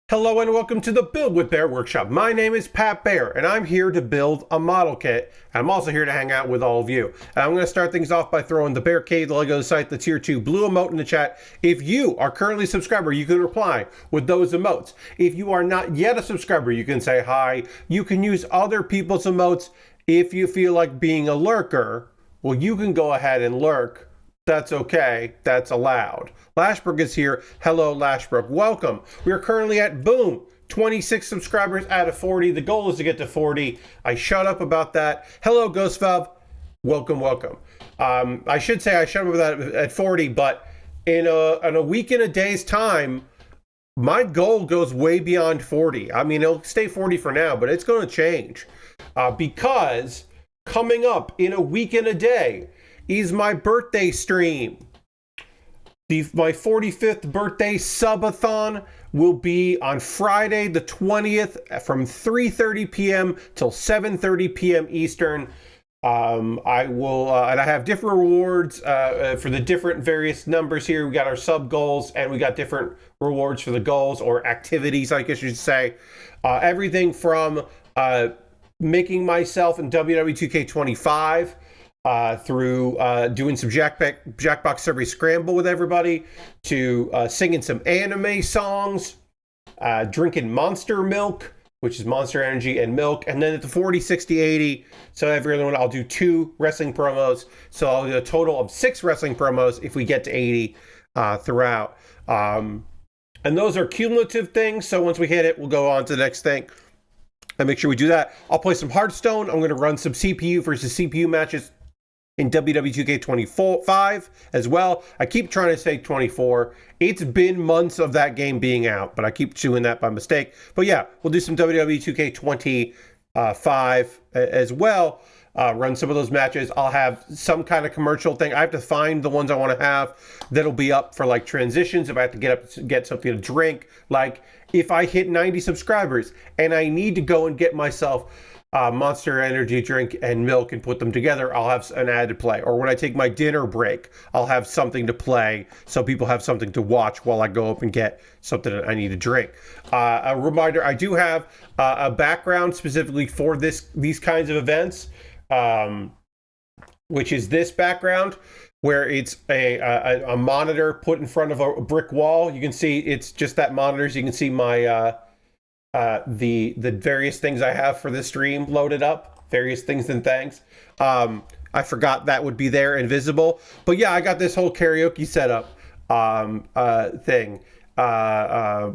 Hello and welcome to the Build with Baer Workshop. My name is Pat Baer and I'm here to build a model kit. I'm also here to hang out with all of you. And I'm going to start things off by throwing the Baer Cave, the Lego site, the tier 2 blue emote in the chat. If you are currently a subscriber, you can reply with those emotes. If you are not yet a subscriber, you can say hi. You can use other people's emotes. If you feel like being a lurker, well, you can go ahead and lurk. That's okay. That's allowed. Lashbrook is here. Hello, Lashbrook. Welcome. We are currently at, boom, 26 subscribers out of 40. The goal is to get to 40. I shut up about that. Hello, Ghostfab. Welcome, welcome. I should say I shut up about that at 40, but in a week and a day's time, my goal goes way beyond 40. I mean, it'll stay 40 for now, but it's going to change because coming up in a week and a day is my birthday stream. My 45th birthday subathon will be on Friday the 20th from 3:30 p.m. till 7:30 p.m. Eastern. I will, and I have different rewards for the different various numbers here. We got our sub goals and we got different rewards for the goals or activities, I guess you should say. Everything from making myself in WW2K25 through doing some Jackbox Survey Scramble with everybody, to singing some anime songs, drinking Monster Milk, which is Monster Energy and milk, and then at the 40, 60, 80, so every other one, I'll do 2 wrestling promos, so I'll do a total of 6 wrestling promos if we get to 80 throughout. And those are cumulative things, so once we hit it, we'll go on to the next thing. And make sure we do that. I'll play some Hearthstone. I'm going to run some CPU versus CPU matches in WW2K25 as well. I keep trying to say 24. It's been months of that game being out, but I keep chewing that by mistake. But yeah, we'll do some WW2K25 as well. Run some of those matches. I'll have some kind of commercial thing. I have to find the ones I want to have that'll be up for like transitions. If I have to get up to get something to drink, like if I hit 90 subscribers and I need to go and get myself Monster Energy drink and milk and put them together, I'll have an ad to play. Or when I take my dinner break, I'll have something to play so people have something to watch while I go up and get something that I need to drink. A reminder, I do have a background specifically for these kinds of events, which is this background where it's a monitor put in front of a brick wall. You can see it's just that monitor, so you can see my the various things I have for this stream loaded up, various things and things. I forgot that would be there invisible, but yeah, I got this whole karaoke setup thing, a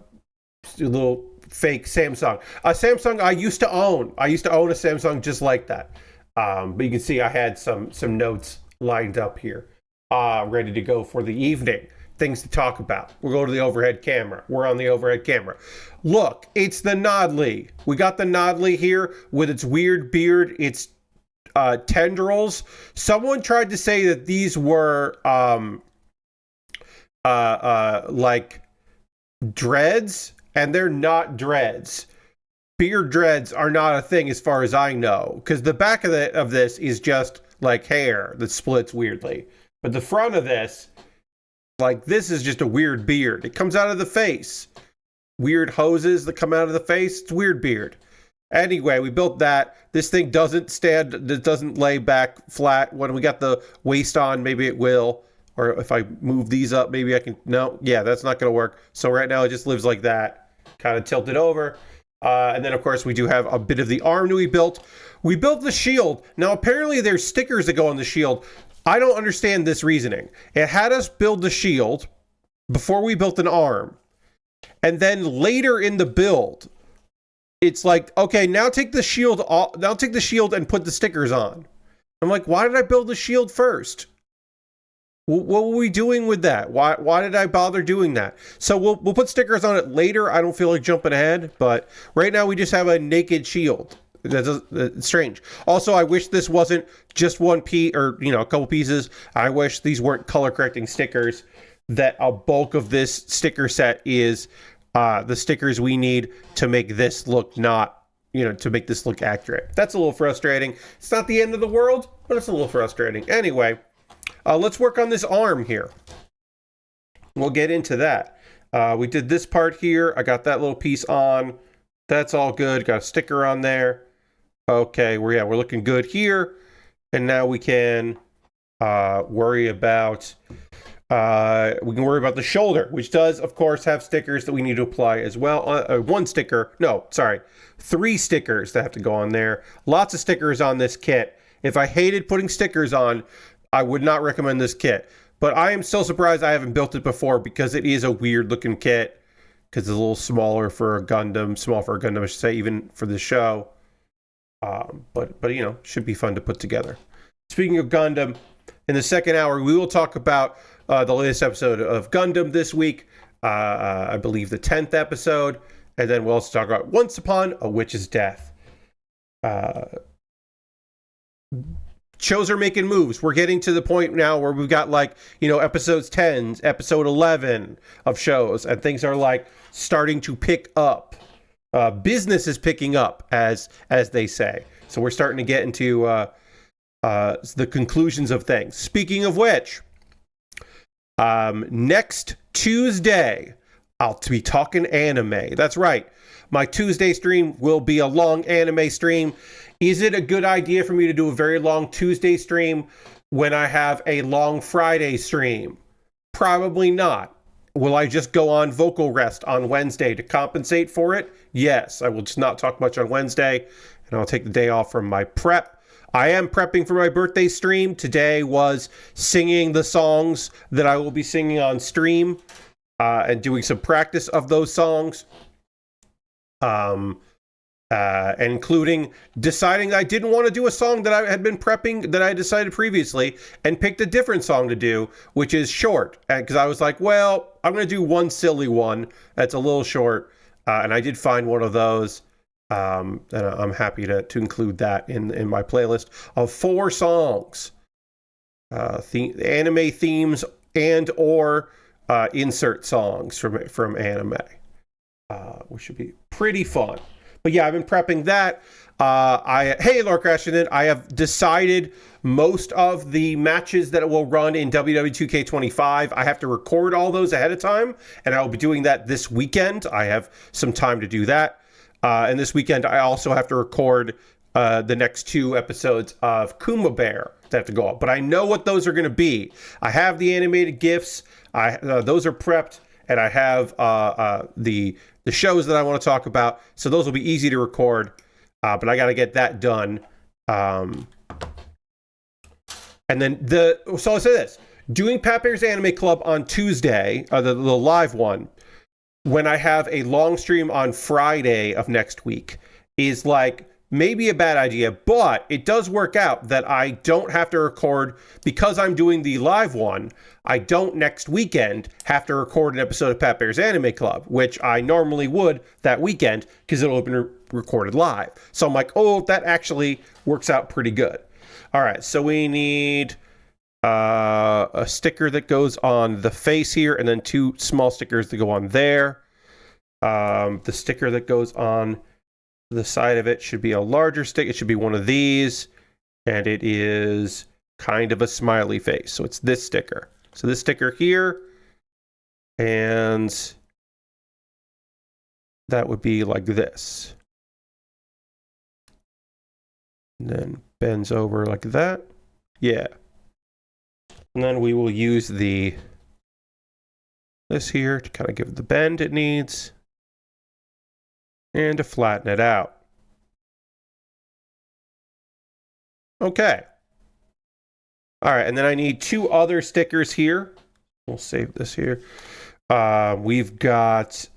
little fake Samsung. A Samsung I used to own. I used to own a Samsung just like that. But you can see I had some notes lined up here, ready to go for the evening. Things to talk about. We'll go to the overhead camera. We're on the overhead camera. Look, it's the Nadleeh. We got the Nadleeh here with its weird beard, its tendrils. Someone tried to say that these were like dreads, and they're not dreads. Beard dreads are not a thing as far as I know, because the back of this is just like hair that splits weirdly. But the front of this, like, this is just a weird beard. It comes out of the face. Weird hoses that come out of the face. It's weird beard. Anyway, we built that. This thing doesn't stand, it doesn't lay back flat. When we got the waist on, maybe it will. Or if I move these up, maybe I can, no, yeah, that's not going to work. So right now it just lives like that. Kind of tilted over. And then, of course, we do have a bit of the arm that we built. We built the shield. Now, apparently there's stickers that go on the shield. I don't understand this reasoning. It had us build the shield before we built an arm. And then later in the build, it's like, okay, now take the shield off, now take the shield and put the stickers on. I'm like, why did I build the shield first? What were we doing with that? Why did I bother doing that? So we'll put stickers on it later. I don't feel like jumping ahead, but right now we just have a naked shield. That's strange. Also, I wish this wasn't just one piece, or a couple pieces. I wish these weren't color correcting stickers. That a bulk of this sticker set is the stickers we need to make this look to make this look accurate. That's a little frustrating. It's not the end of the world, but it's a little frustrating. Anyway, let's work on this arm here. We'll get into that. We did this part here. I got that little piece on. That's all good. Got a sticker on there. Okay, we're looking good here. And now we can worry about the shoulder, which does, of course, have stickers that we need to apply as well. One sticker, no, sorry, 3 stickers that have to go on there. Lots of stickers on this kit. If I hated putting stickers on, I would not recommend this kit. But I am still surprised I haven't built it before because it is a weird looking kit. Because it's a little smaller for a Gundam, I should say, even for the show. But you know, should be fun to put together. Speaking of Gundam, in the second hour, we will talk about the latest episode of Gundam this week. I believe the 10th episode. And then we'll also talk about Once Upon a Witch's Death. Shows are making moves. We're getting to the point now where we've got like, you know, episodes 10, episode 11 of shows, and things are like starting to pick up. Business is picking up, as they say. So we're starting to get into the conclusions of things. Speaking of which, next Tuesday, I'll be talking anime. That's right. My Tuesday stream will be a long anime stream. Is it a good idea for me to do a very long Tuesday stream when I have a long Friday stream? Probably not. Will I just go on vocal rest on Wednesday to compensate for it? Yes, I will just not talk much on Wednesday, and I'll take the day off from my prep. I am prepping for my birthday stream. Today was singing the songs that I will be singing on stream and doing some practice of those songs. Including deciding that I didn't want to do a song that I had been prepping that I decided previously and picked a different song to do, which is short. Because I was like, well, I'm going to do one silly one that's a little short. And I did find one of those. And I'm happy to include that in my playlist of 4 songs. Anime themes and or insert songs from anime. Which should be pretty fun. But yeah, I've been prepping that. Hey, Lord Crashington, I have decided most of the matches that will run in WW2K25. I have to record all those ahead of time, and I will be doing that this weekend. I have some time to do that. And this weekend, I also have to record the next 2 episodes of Kuma Baer that have to go up. But I know what those are going to be. I have the animated GIFs. Those are prepped, and I have the shows that I want to talk about. So those will be easy to record, but I got to get that done. And then so I'll say this, doing Pat Bear's Anime Club on Tuesday, the live one, when I have a long stream on Friday of next week is like maybe a bad idea, but it does work out that I don't have to record because I'm doing the live one. I don't next weekend have to record an episode of Pat Bear's Anime Club, which I normally would that weekend because it'll have been recorded live. So I'm like, oh, that actually works out pretty good. All right, so we need a sticker that goes on the face here, and then 2 small stickers that go on there. The sticker that goes on the side of it should be a larger stick. It should be one of these, and it is kind of a smiley face. So it's this sticker. So this sticker here, and that would be like this. And then bends over like that. Yeah. And then we will use this here to kind of give it the bend it needs. And to flatten it out. Okay. All right, and then I need 2 other stickers here. We'll save this here. We've got...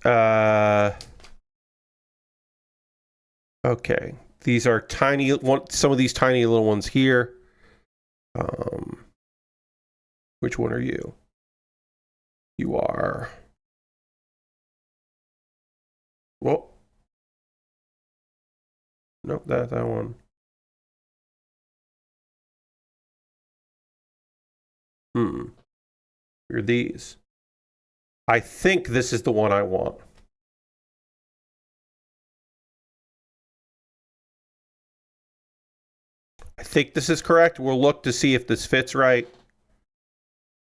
okay, these are tiny... some of these tiny little ones here. Which one are you? You are... Whoa. Nope, that one. You're these. I think this is the one I want. I think this is correct. We'll look to see if this fits right.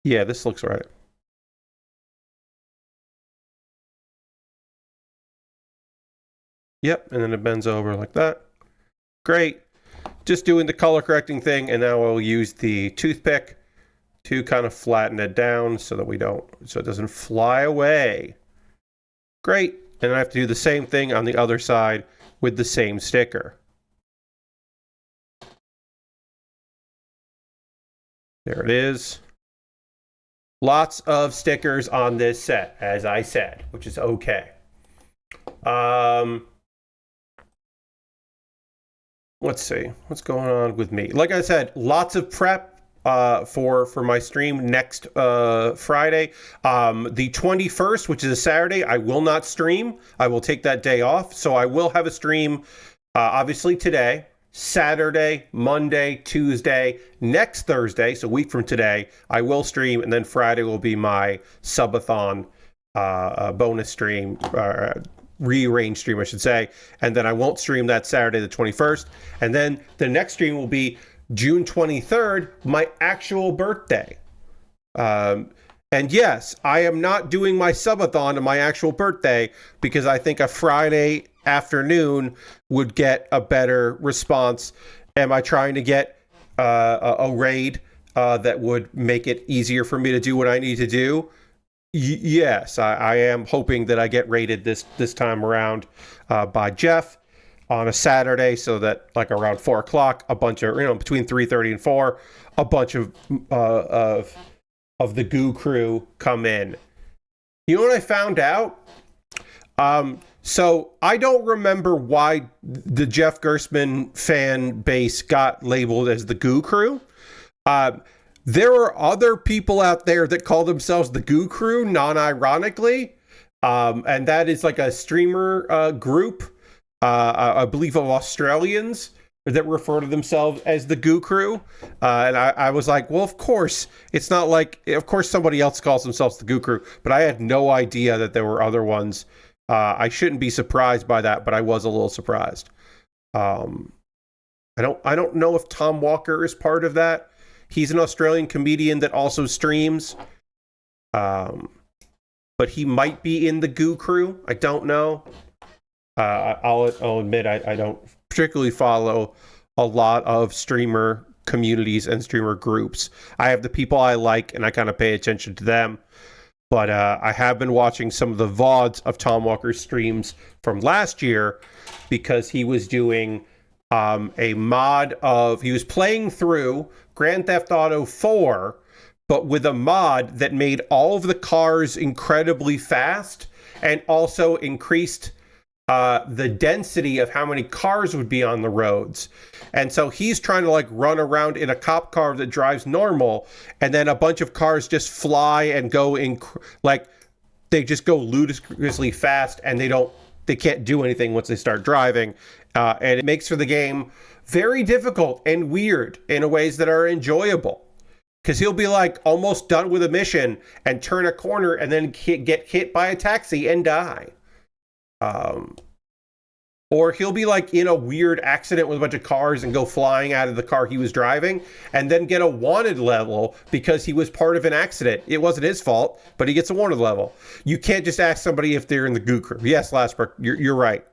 Yeah, this looks right. Yep, and then it bends over like that. Great. Just doing the color correcting thing, and now I'll use the toothpick to kind of flatten it down so that so it doesn't fly away. Great. And I have to do the same thing on the other side with the same sticker. There it is. Lots of stickers on this set, as I said, which is okay. Let's see what's going on with me. Like I said, lots of prep for my stream next Friday. The 21st, which is a Saturday, I will not stream. I will take that day off. So I will have a stream, obviously today, Saturday, Monday, Tuesday, next Thursday, so a week from today, I will stream, and then Friday will be my subathon bonus stream, rearranged stream, I should say, and then I won't stream that Saturday the 21st, and then the next stream will be June 23rd, my actual birthday. And yes, I am not doing my subathon on my actual birthday because I think a Friday afternoon would get a better response. Am I trying to get a raid that would make it easier for me to do what I need to do? Yes, I am hoping that I get raided this time around by Jeff on a Saturday, so that like around 4 o'clock, a bunch of, between 3:30 and 4, a bunch of the Goo crew come in. You know what I found out? So I don't remember why the Jeff Gerstmann fan base got labeled as the Goo crew. There are other people out there that call themselves the Goo crew, non-ironically. And that is like a streamer group, I believe of Australians that refer to themselves as the Goo crew. And I was like, well, of course, it's not like, of course somebody else calls themselves the Goo crew, but I had no idea that there were other ones. I shouldn't be surprised by that, but I was a little surprised. I don't know if Tom Walker is part of that. He's an Australian comedian that also streams. But he might be in the Goo crew. I don't know. I'll admit I don't particularly follow a lot of streamer communities and streamer groups. I have the people I like, and I kind of pay attention to them. But I have been watching some of the VODs of Tom Walker's streams from last year because he was doing a mod he was playing through Grand Theft Auto 4, but with a mod that made all of the cars incredibly fast and also increased the density of how many cars would be on the roads. And so he's trying to like run around in a cop car that drives normal, and then a bunch of cars just fly and go in, like they just go ludicrously fast, and they can't do anything once they start driving. And it makes for the game very difficult and weird in ways that are enjoyable. Because he'll be like almost done with a mission and turn a corner and then get hit by a taxi and die. Or he'll be like in a weird accident with a bunch of cars and go flying out of the car he was driving and then get a wanted level because he was part of an accident. It wasn't his fault, but he gets a wanted level. You can't just ask somebody if they're in the Goo crew. Yes, Lasbrook, you're right.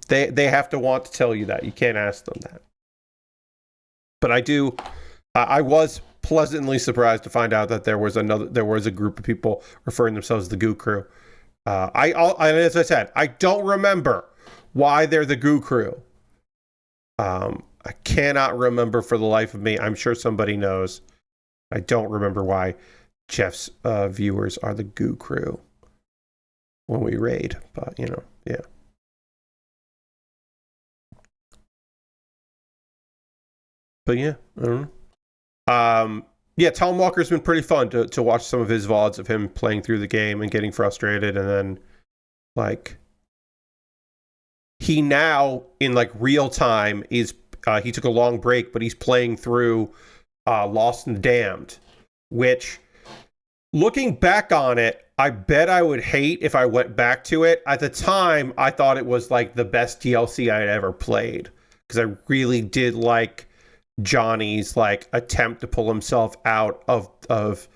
They have to want to tell you that. You can't ask them that. But I was pleasantly surprised to find out that there was a group of people referring themselves as the Goo crew. As I said, I don't remember why they're the Goo crew. I cannot remember for the life of me. I'm sure somebody knows. I don't remember why Jeff's viewers are the Goo crew when we raid, but yeah. But yeah, I don't know. Yeah, Tom Walker's been pretty fun to watch some of his VODs of him playing through the game and getting frustrated, and then like he now in like real time is he took a long break, but he's playing through Lost and Damned, which looking back on it, I bet I would hate if I went back to it. At the time, I thought it was like the best DLC I'd ever played because I really did like Johnny's like attempt to pull himself out of the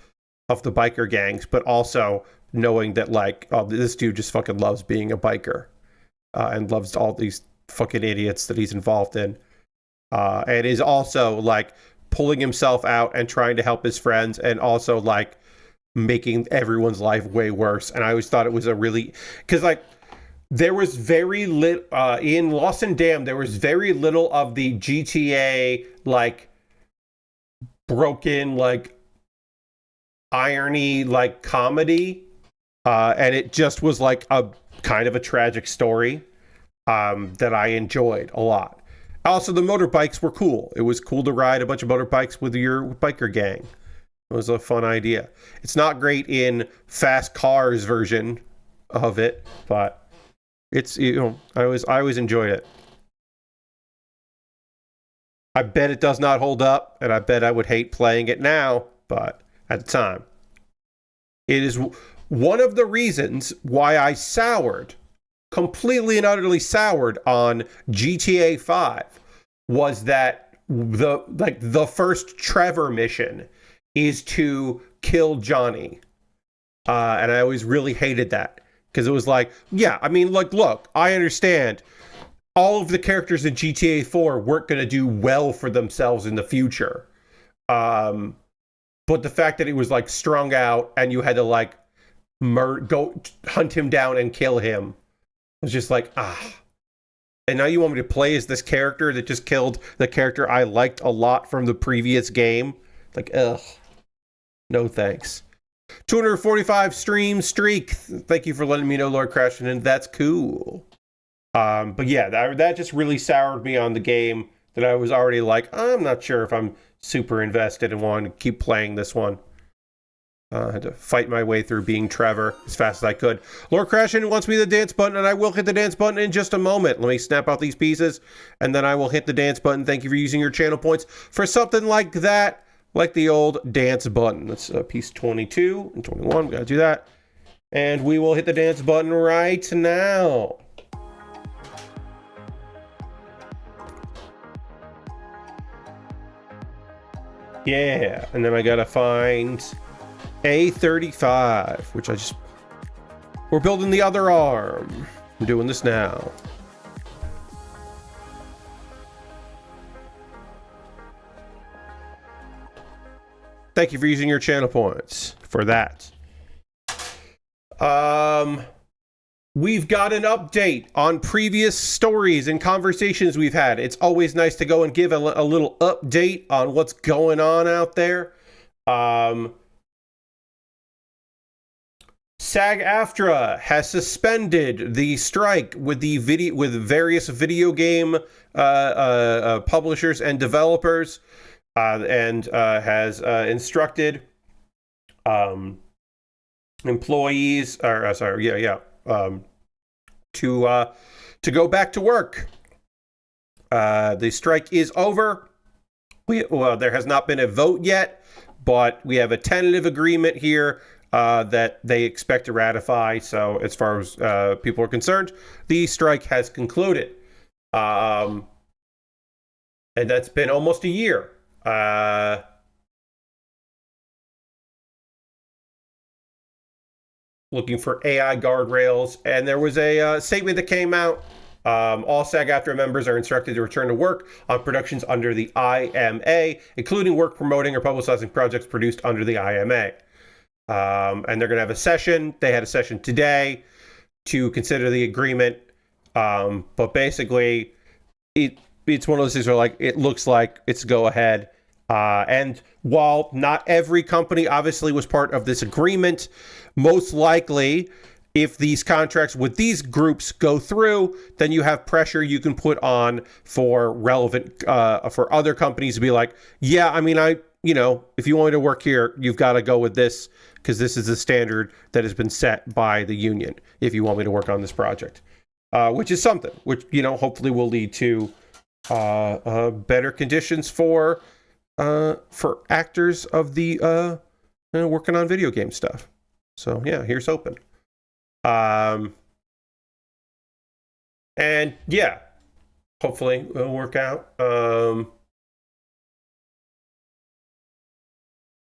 biker gangs, but also knowing that like, oh, this dude just fucking loves being a biker. and loves all these fucking idiots that he's involved in, and is also like pulling himself out and trying to help his friends, and also like making everyone's life way worse. And I always thought it was a really, because like there was very little in Lost and Damned, there was very little of the GTA like broken like irony like comedy, and it just was like a kind of a tragic story that I enjoyed a lot. Also, the motorbikes were cool. It was cool to ride a bunch of motorbikes with your biker gang. It was a fun idea. It's not great in Fast Cars version of it, but it's, you know, I always enjoyed it. I bet it does not hold up, and I bet I would hate playing it now, but at the time, it is one of the reasons why I completely and utterly soured on GTA 5 was that the first Trevor mission is to kill Johnny. And I always really hated that, because it was like, yeah, I mean, like, look, I understand all of the characters in GTA 4 weren't going to do well for themselves in the future. But the fact that it was like strung out and you had to like go hunt him down and kill him was just like, and now you want me to play as this character that just killed the character I liked a lot from the previous game? Like, ugh. No thanks. 245 stream streak. Thank you for letting me know, Lord Crashing, and that's cool. But yeah, that just really soured me on the game, that I was already like, I'm not sure if I'm super invested and want to keep playing this one. I had to fight my way through being Trevor as fast as I could. Lord Crashing wants me to dance button, and I will hit the dance button in just a moment. Let me snap out these pieces, and then I will hit the dance button. Thank you for using your channel points for something like that, like the old dance button. That's piece 22 and 21. We gotta do that. And we will hit the dance button right now. Yeah, and then I gotta find A35, which we're building the other arm. I'm doing this now. Thank you for using your channel points for that. We've got an update on previous stories and conversations we've had. It's always nice to go and give a little update on what's going on out there. SAG-AFTRA has suspended the strike with various video game publishers and developers, and has instructed employees, to go back to work. The strike is over. There has not been a vote yet, but we have a tentative agreement here that they expect to ratify. So as far as people are concerned, the strike has concluded. And that's been almost a year. Looking for AI guardrails, and there was a statement that came out. All SAG-AFTRA members are instructed to return to work on productions under the IMA, including work promoting or publicizing projects produced under the IMA. And they're going to have a session. They had a session today to consider the agreement. But basically, it's one of those things where, like, it looks like it's go ahead. And while not every company obviously was part of this agreement, most likely, if these contracts with these groups go through, then you have pressure you can put on for relevant, for other companies to be like, yeah, I mean, if you want me to work here, you've got to go with this, because this is the standard that has been set by the union if you want me to work on this project, which is something which, hopefully will lead to better conditions for actors of the working on video game stuff. So yeah, here's hoping. And yeah, hopefully it'll work out.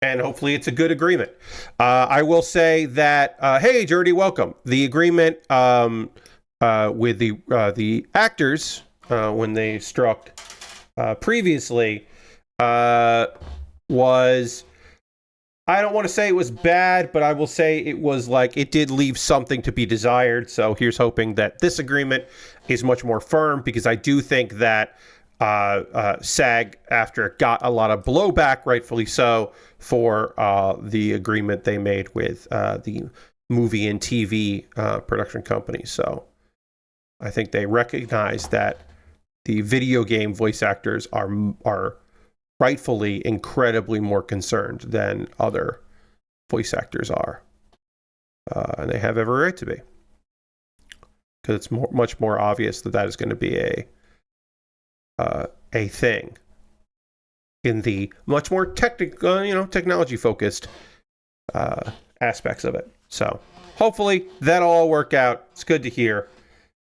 And hopefully it's a good agreement. I will say that, hey, Dirty, welcome. The agreement with the actors when they struck previously was, I don't want to say it was bad, but I will say it was like it did leave something to be desired. So here's hoping that this agreement is much more firm, because I do think that SAG, after it got a lot of blowback, rightfully so, for the agreement they made with the movie and TV production company. So I think they recognize that the video game voice actors are rightfully incredibly more concerned than other voice actors are. And they have every right to be. Because it's much more obvious that is going to be a thing in the much more technology-focused aspects of it. So hopefully that'll all work out. It's good to hear.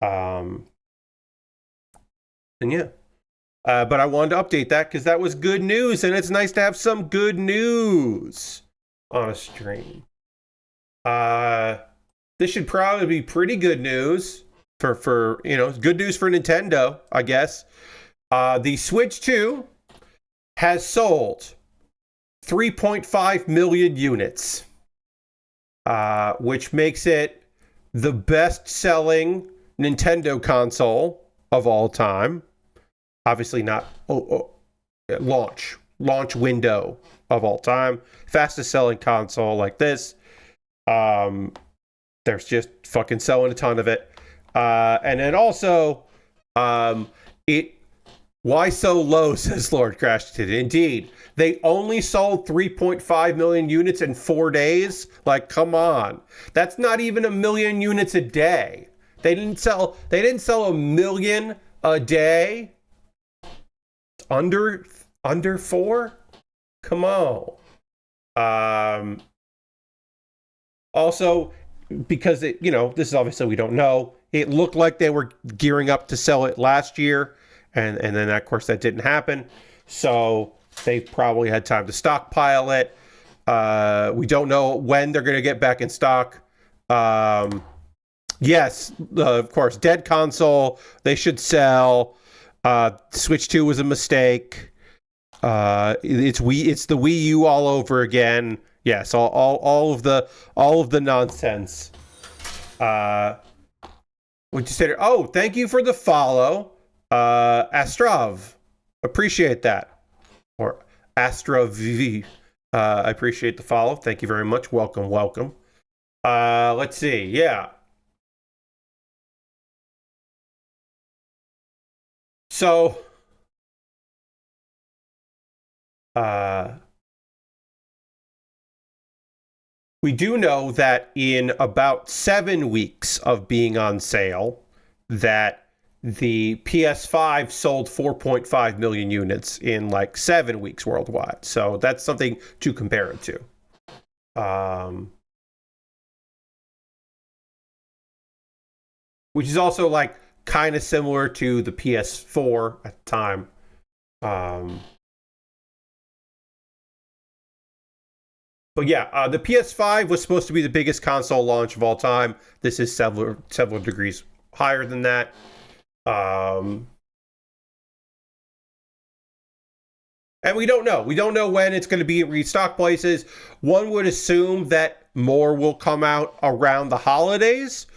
And yeah. But I wanted to update that because that was good news, and it's nice to have some good news on a stream. This should probably be pretty good news for good news for Nintendo, I guess. The Switch 2 has sold 3.5 million units, which makes it the best-selling Nintendo console of all time. Obviously not launch window of all time. Fastest selling console like this. There's just fucking selling a ton of it. And then also, why so low, says Lord Crashton. Indeed, they only sold 3.5 million units in 4 days. Like, come on. That's not even a million units a day. They didn't sell a million a day. Under 4? Come on. Also, because this is obviously, we don't know. It looked like they were gearing up to sell it last year, and then of course that didn't happen. So they probably had time to stockpile it. We don't know when they're going to get back in stock. Yes, of course, dead console. They should sell. Switch 2 was a mistake. It's the Wii U all over again. Yes, all of the nonsense. What you said? Oh, thank you for the follow, Astrav. Appreciate that. Or Astrav. I appreciate the follow. Thank you very much. Welcome. Let's see. Yeah. So, we do know that in about 7 weeks of being on sale, that the PS5 sold 4.5 million units in like 7 weeks worldwide. So that's something to compare it to. Which is also like kind of similar to the PS4 at the time. But yeah, the PS5 was supposed to be the biggest console launch of all time. This is several degrees higher than that. And we don't know. We don't know when it's going to be in restock places. One would assume that more will come out around the holidays,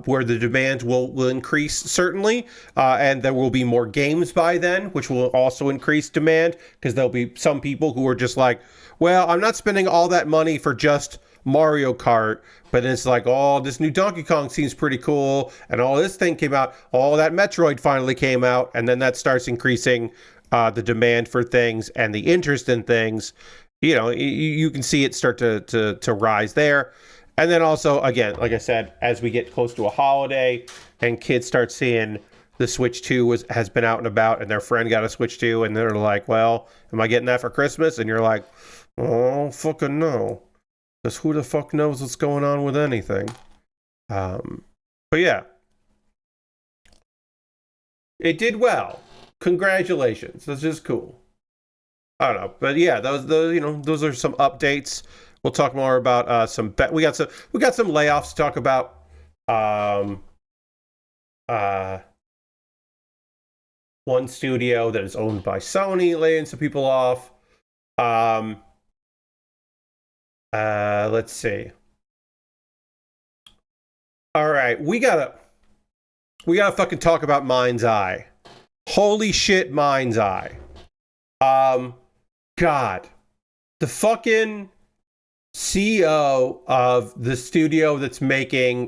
where the demand will increase, certainly. And there will be more games by then, which will also increase demand, because there'll be some people who are just like, well, I'm not spending all that money for just Mario Kart, but it's like, oh, this new Donkey Kong seems pretty cool, and all this thing came out, all that Metroid finally came out, and then that starts increasing the demand for things and the interest in things. You can see it start to rise there. And then also, again, like I said, as we get close to a holiday and kids start seeing the Switch 2 has been out and about, and their friend got a Switch 2, and they're like, well, am I getting that for Christmas? And you're like, oh, fucking no. Because who the fuck knows what's going on with anything? But yeah. It did well. Congratulations. That's just cool. I don't know. But yeah, those are some updates. We'll talk more about we got some layoffs to talk about. uh, one studio that is owned by Sony, laying some people off. Let's see. All right, we gotta fucking talk about Mind's Eye. Holy shit, Mind's Eye. God, the fucking CEO of the studio that's making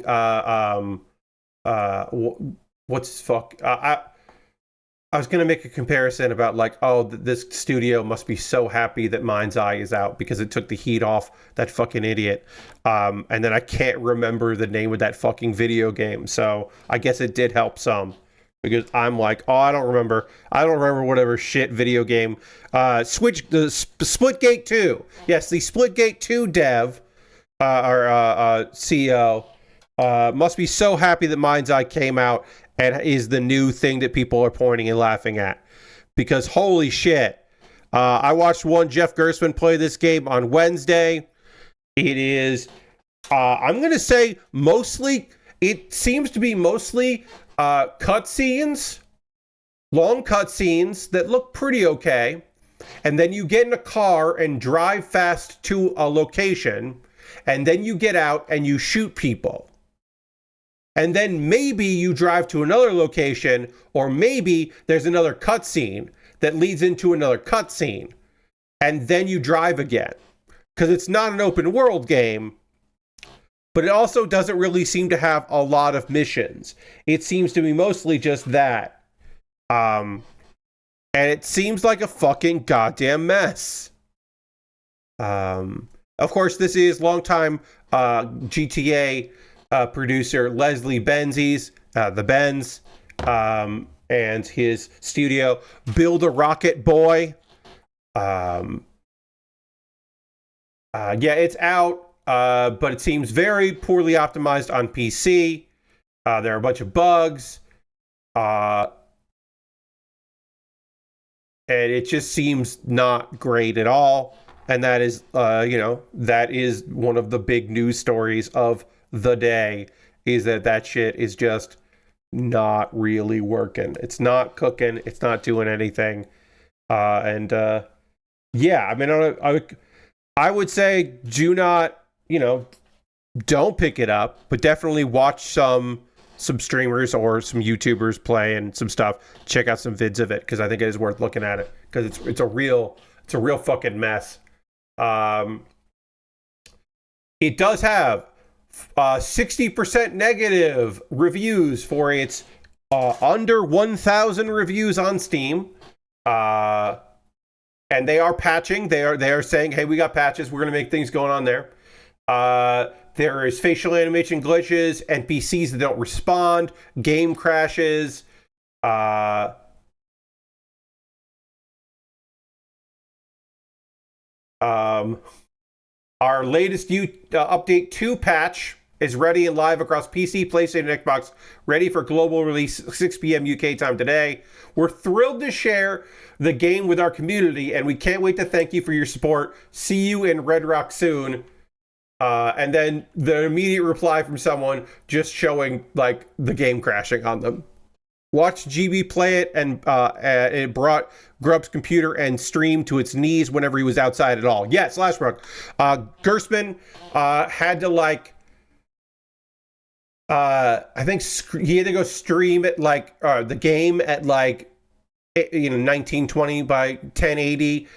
what's fuck I was gonna make a comparison about like, oh, this studio must be so happy that Mind's Eye is out because it took the heat off that fucking idiot. And then I can't remember the name of that fucking video game, so I guess it did help some because I'm like, oh, I don't remember whatever shit video game. Splitgate 2. Yes, the Splitgate 2 dev or CEO must be so happy that Mind's Eye came out and is the new thing that people are pointing and laughing at. Because holy shit. I watched one Jeff Gerstmann play this game on Wednesday. It is, I'm going to say mostly, it seems to be mostly cutscenes, long cutscenes that look pretty okay. And then you get in a car and drive fast to a location. And then you get out and you shoot people. And then maybe you drive to another location, or maybe there's another cutscene that leads into another cutscene. And then you drive again. Because it's not an open world game, but it also doesn't really seem to have a lot of missions. It seems to be mostly just that. And it seems like a fucking goddamn mess. Of course, this is longtime GTA producer Leslie Benzies, the Benz, and his studio Build a Rocket Boy. Yeah, it's out, but it seems very poorly optimized on PC. There are a bunch of bugs, and it just seems not great at all. And that is, that is one of the big news stories of the day, is that shit is just not really working. It's not cooking. It's not doing anything. Yeah, I mean, I would say do not, don't pick it up, but definitely watch some streamers or some YouTubers play and some stuff. Check out some vids of it, because I think it is worth looking at it, because it's a real fucking mess. It does have 60% negative reviews for its under 1,000 reviews on Steam. And they are patching. They are saying, hey, we got patches. We're going to make things going on there. There is facial animation glitches, NPCs that don't respond, game crashes. Our latest update 2 patch is ready and live across PC, PlayStation, and Xbox, ready for global release 6 p.m. UK time today. We're thrilled to share the game with our community, and we can't wait to thank you for your support. See you in Red Rock soon. And then the immediate reply from someone just showing like the game crashing on them. Watch GB play it, and it brought Grub's computer and stream to its knees whenever he was outside at all. Yes, Lashbrook. Gerstmann had to I think he had to go stream it like the game at like 1920 by 1080.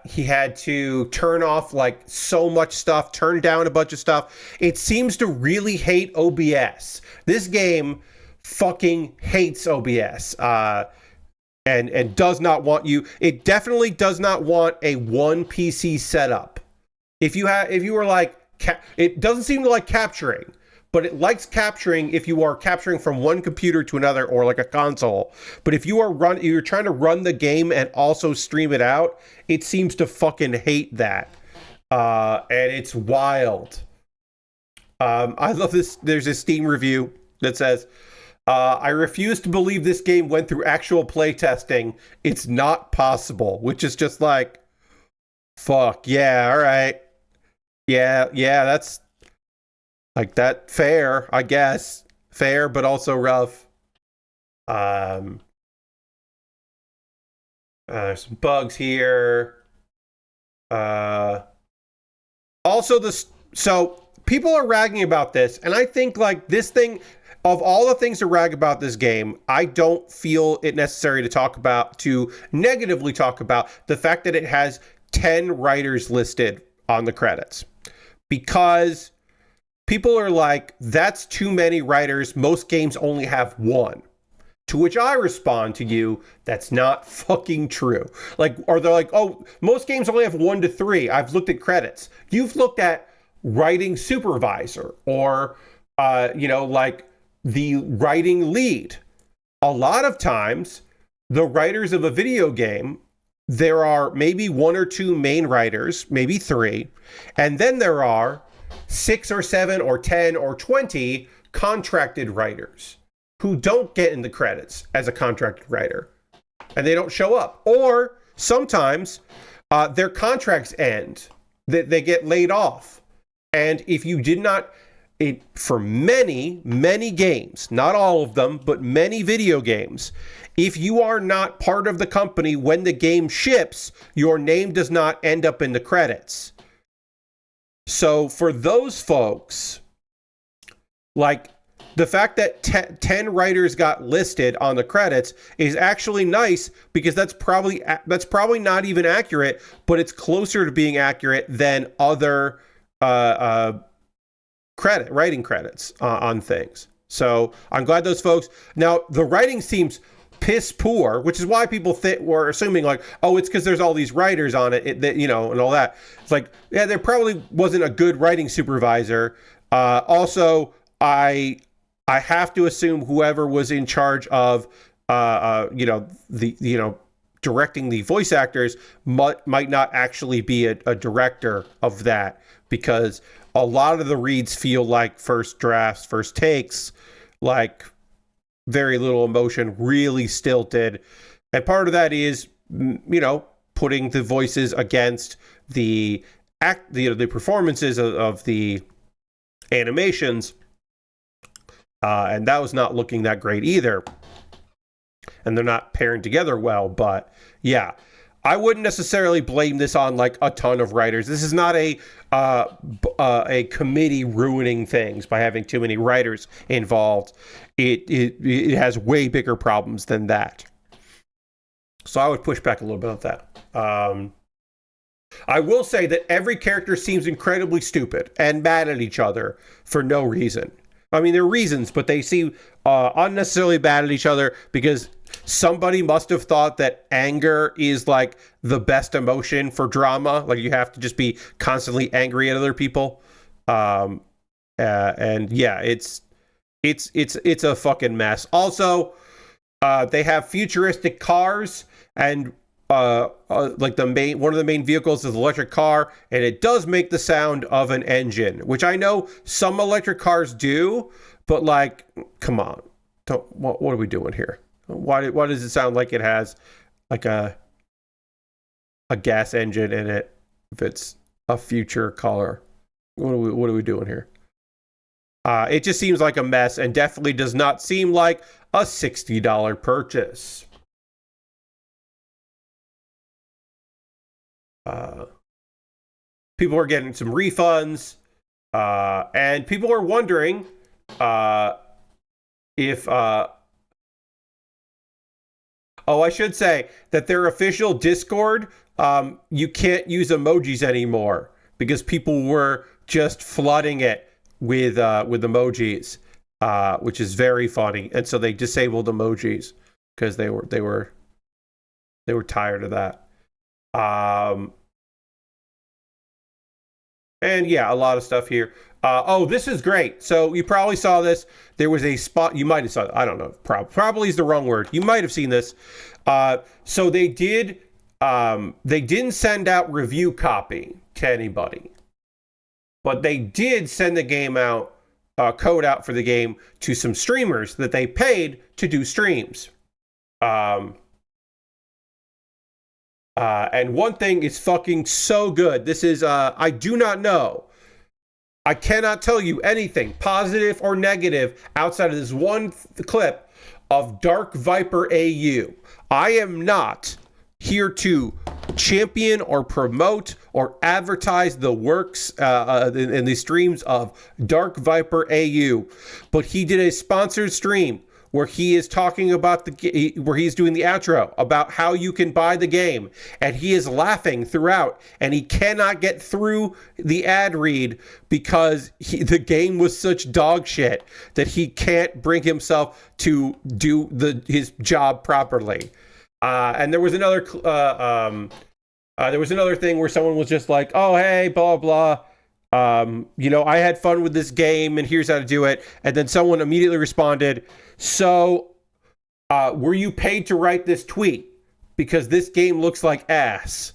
He had to turn off like so much stuff, turn down a bunch of stuff. It seems to really hate OBS. This game fucking hates OBS, and does not want you. It definitely does not want a one PC setup. If you were like, it doesn't seem to like capturing, but it likes capturing if you are capturing from one computer to another or like a console. But if you're trying to run the game and also stream it out, it seems to fucking hate that, and it's wild. I love this. There's a Steam review that says, I refuse to believe this game went through actual playtesting. It's not possible, which is just like, fuck, yeah, all right. Yeah, that's like that fair, I guess. fair, but also rough. There's some bugs here. Also, so people are ragging about this, and I think like this thing, of all the things to rag about this game, I don't feel it necessary to negatively talk about the fact that it has 10 writers listed on the credits, because people are like, that's too many writers. Most games only have one. To which I respond to you, that's not fucking true. Like, or they're like, oh, most games only have 1 to 3. I've looked at credits. You've looked at writing supervisor or, like the writing lead. A lot of times, the writers of a video game, there are maybe 1 or 2 main writers, maybe 3, and then there are 6 or 7 or 10 or 20 contracted writers who don't get in the credits as a contracted writer, and they don't show up. Or sometimes their contracts end, they get laid off. And if you did not, for many, many games, not all of them, but many video games, if you are not part of the company when the game ships, your name does not end up in the credits. So for those folks, like, the fact that 10 writers got listed on the credits is actually nice, because that's probably not even accurate, but it's closer to being accurate than other writing credits on things. So I'm glad those folks. Now the writing seems piss poor, which is why people were assuming like, oh, it's because there's all these writers on it, and all that. It's like, yeah, there probably wasn't a good writing supervisor. Also, I have to assume whoever was in charge of, directing the voice actors might not actually be a director of that, because a lot of the reads feel like first drafts, first takes, like very little emotion, really stilted. And part of that is, putting the voices against the performances of the animations. And that was not looking that great either. And they're not pairing together well, but yeah. I wouldn't necessarily blame this on like a ton of writers. This is not a committee ruining things by having too many writers involved. It has way bigger problems than that. So I would push back a little bit on that. I will say that every character seems incredibly stupid and mad at each other for no reason. I mean, there are reasons, but they seem unnecessarily bad at each other because somebody must have thought that anger is like the best emotion for drama. Like, you have to just be constantly angry at other people. And yeah, it's a fucking mess. Also, they have futuristic cars, and like one of the main vehicles is an electric car, and it does make the sound of an engine, which I know some electric cars do, but like, come on, what are we doing here? Why does it sound like it has like a gas engine in it if it's a future car? What are we doing here? It just seems like a mess, and definitely does not seem like a $60 purchase. People are getting some refunds, and people are wondering if I should say that their official Discord, you can't use emojis anymore because people were just flooding it with emojis, which is very funny, and so they disabled emojis because they were tired of that. And yeah, a lot of stuff here. This is great. So you probably saw this. There was a spot. You might have saw it. I don't know. Probably is the wrong word. You might have seen this. So they did. They didn't send out review copy to anybody, but they did send the game out, code out for the game to some streamers that they paid to do streams. And one thing is fucking so good. This is, I do not know I cannot tell you anything positive or negative outside of this one clip of Dark Viper AU. I am not here to champion or promote or advertise the works in the streams of Dark Viper AU, but he did a sponsored stream where he is talking about where he's doing the outro about how you can buy the game, and he is laughing throughout, and he cannot get through the ad read because the game was such dog shit that he can't bring himself to do his job properly. And there was another thing where someone was just like, "Oh, hey, blah blah." I had fun with this game, and here's how to do it. And then someone immediately responded, "So, were you paid to write this tweet? Because this game looks like ass."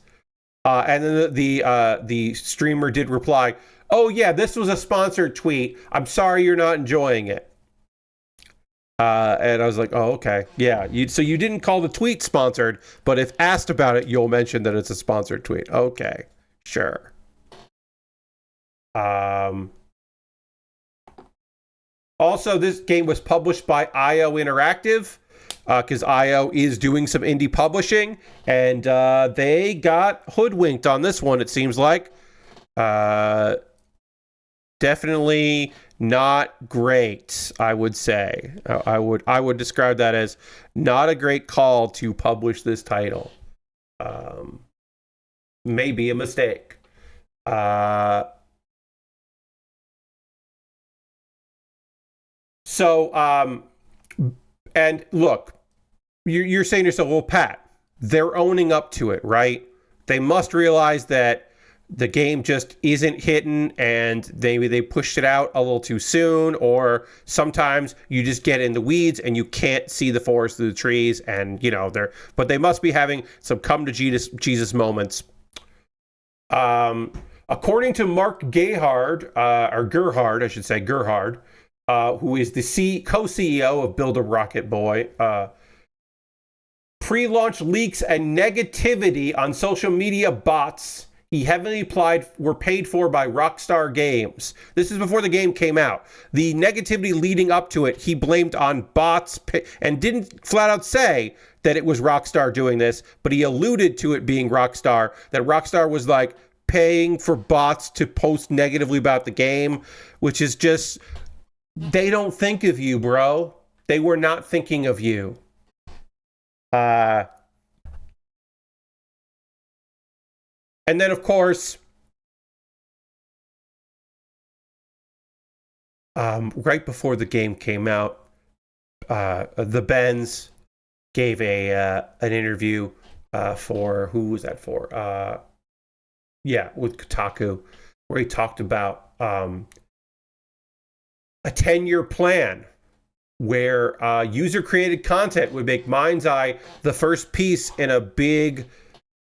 And then the streamer did reply, "Oh yeah, this was a sponsored tweet. I'm sorry you're not enjoying it." And I was like, "Oh, okay, yeah." So you didn't call the tweet sponsored, but if asked about it, you'll mention that it's a sponsored tweet. Okay, sure. Also, this game was published by IO Interactive, because IO is doing some indie publishing, and they got hoodwinked on this one, it seems like. Definitely not great, I would say. I would describe that as not a great call to publish this title. Maybe a mistake. And look, you're saying to yourself, well, Pat, they're owning up to it, right? They must realize that the game just isn't hitting, and maybe they pushed it out a little too soon, or sometimes you just get in the weeds and you can't see the forest through the trees, and but they must be having some come to Jesus moments. According to Mark Gerhard, who is the co-CEO of Build a Rocket Boy, pre-launch leaks and negativity on social media bots he heavily implied were paid for by Rockstar Games. This is before the game came out. The negativity leading up to it, he blamed on bots and didn't flat out say that it was Rockstar doing this, but he alluded to it being Rockstar, that Rockstar was like paying for bots to post negatively about the game, which is just, they don't think of you, bro. They were not thinking of you. And then, of course, right before the game came out, the Benz gave an interview for, who was that for? With Kotaku, where he talked about a 10-year plan where user-created content would make Mind's Eye the first piece in a big,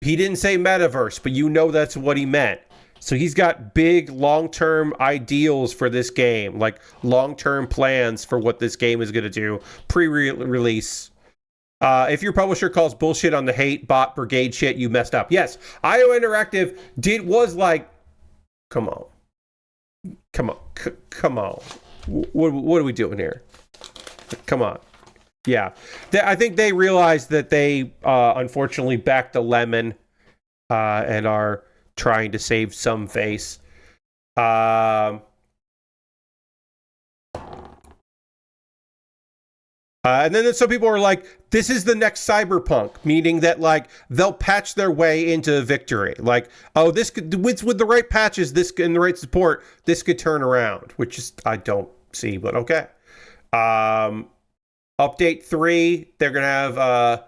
he didn't say metaverse, but that's what he meant. So he's got big long-term ideals for this game, like long-term plans for what this game is going to do pre-release. If your publisher calls bullshit on the hate bot brigade shit, you messed up. Yes, IO Interactive was like, come on. What are we doing here? Come on. Yeah. I think they realized that they unfortunately backed a lemon and are trying to save some face. And then some people are like, this is the next Cyberpunk, meaning that like they'll patch their way into victory. Like, oh, this could, with the right patches, this and the right support, this could turn around, which is, I don't see, but okay. Update 3, they're going to have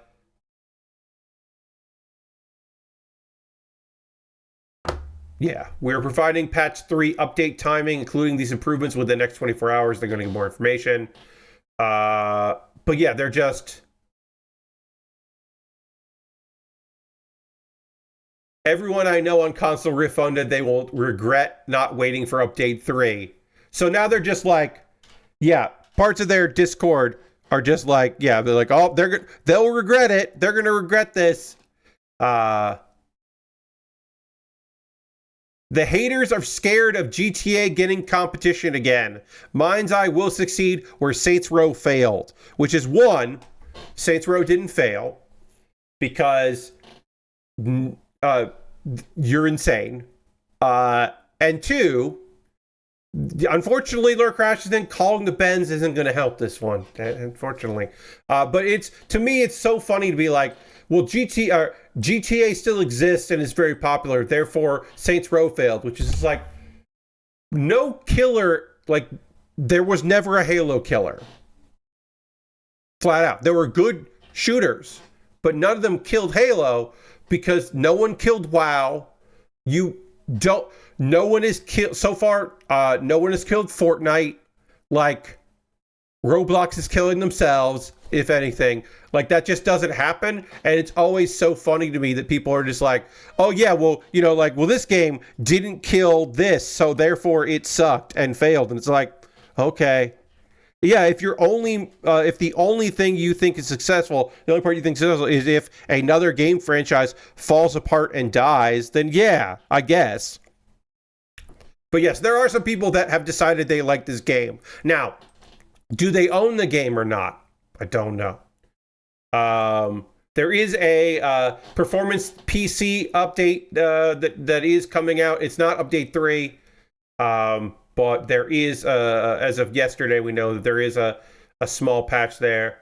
we're providing patch 3 update timing, including these improvements within the next 24 hours. They're going to get more information. But yeah, they're just, everyone I know on console refunded, they will regret not waiting for update 3. So now they're just like, parts of their Discord are just like, they're like, oh, they'll regret it. They're going to regret this. The haters are scared of GTA getting competition again. Mind's Eye will succeed where Saints Row failed. Which is one, Saints Row didn't fail because you're insane. And two, unfortunately, Lord Crashes in calling the bends isn't going to help this one, unfortunately. But to me, it's so funny to be like, well, GTA still exists and is very popular, therefore Saints Row failed, which is like, no killer, like, there was never a Halo killer. Flat out. There were good shooters, but none of them killed Halo because no one killed WoW. No one is killed so far. No one has killed Fortnite. Like, Roblox is killing themselves, if anything. Like, that just doesn't happen. And it's always so funny to me that people are just like, oh yeah, well, well, this game didn't kill this, so therefore it sucked and failed. And it's like, okay. Yeah, if the only thing you think is successful, the only part you think is successful is if another game franchise falls apart and dies, then yeah, I guess. But yes, there are some people that have decided they like this game. Now, do they own the game or not? I don't know. There is a performance PC update that is coming out. It's not update 3, but there is, as of yesterday, we know that there is a small patch there.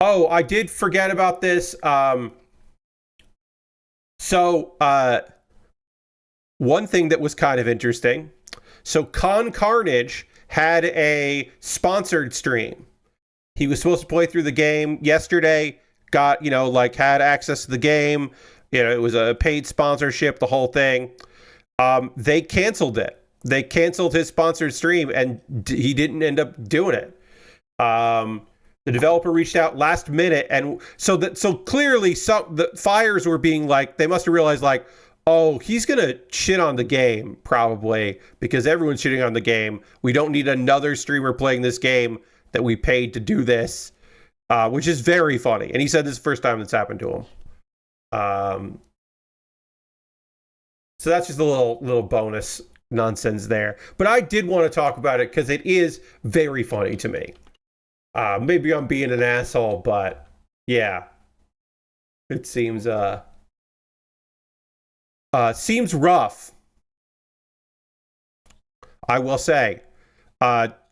Oh, I did forget about this. One thing that was kind of interesting. So Con Carnage had a sponsored stream. He was supposed to play through the game yesterday, got, had access to the game. It was a paid sponsorship, the whole thing. They canceled it. They canceled his sponsored stream, and he didn't end up doing it. The developer reached out last minute, and so clearly the fires were being like, they must have realized like, oh, he's gonna shit on the game probably because everyone's shitting on the game. We don't need another streamer playing this game that we paid to do this, which is very funny. And he said this is the first time that's happened to him. So that's just a little bonus nonsense there. But I did want to talk about it because it is very funny to me. Maybe I'm being an asshole, but yeah, it seems rough. I will say,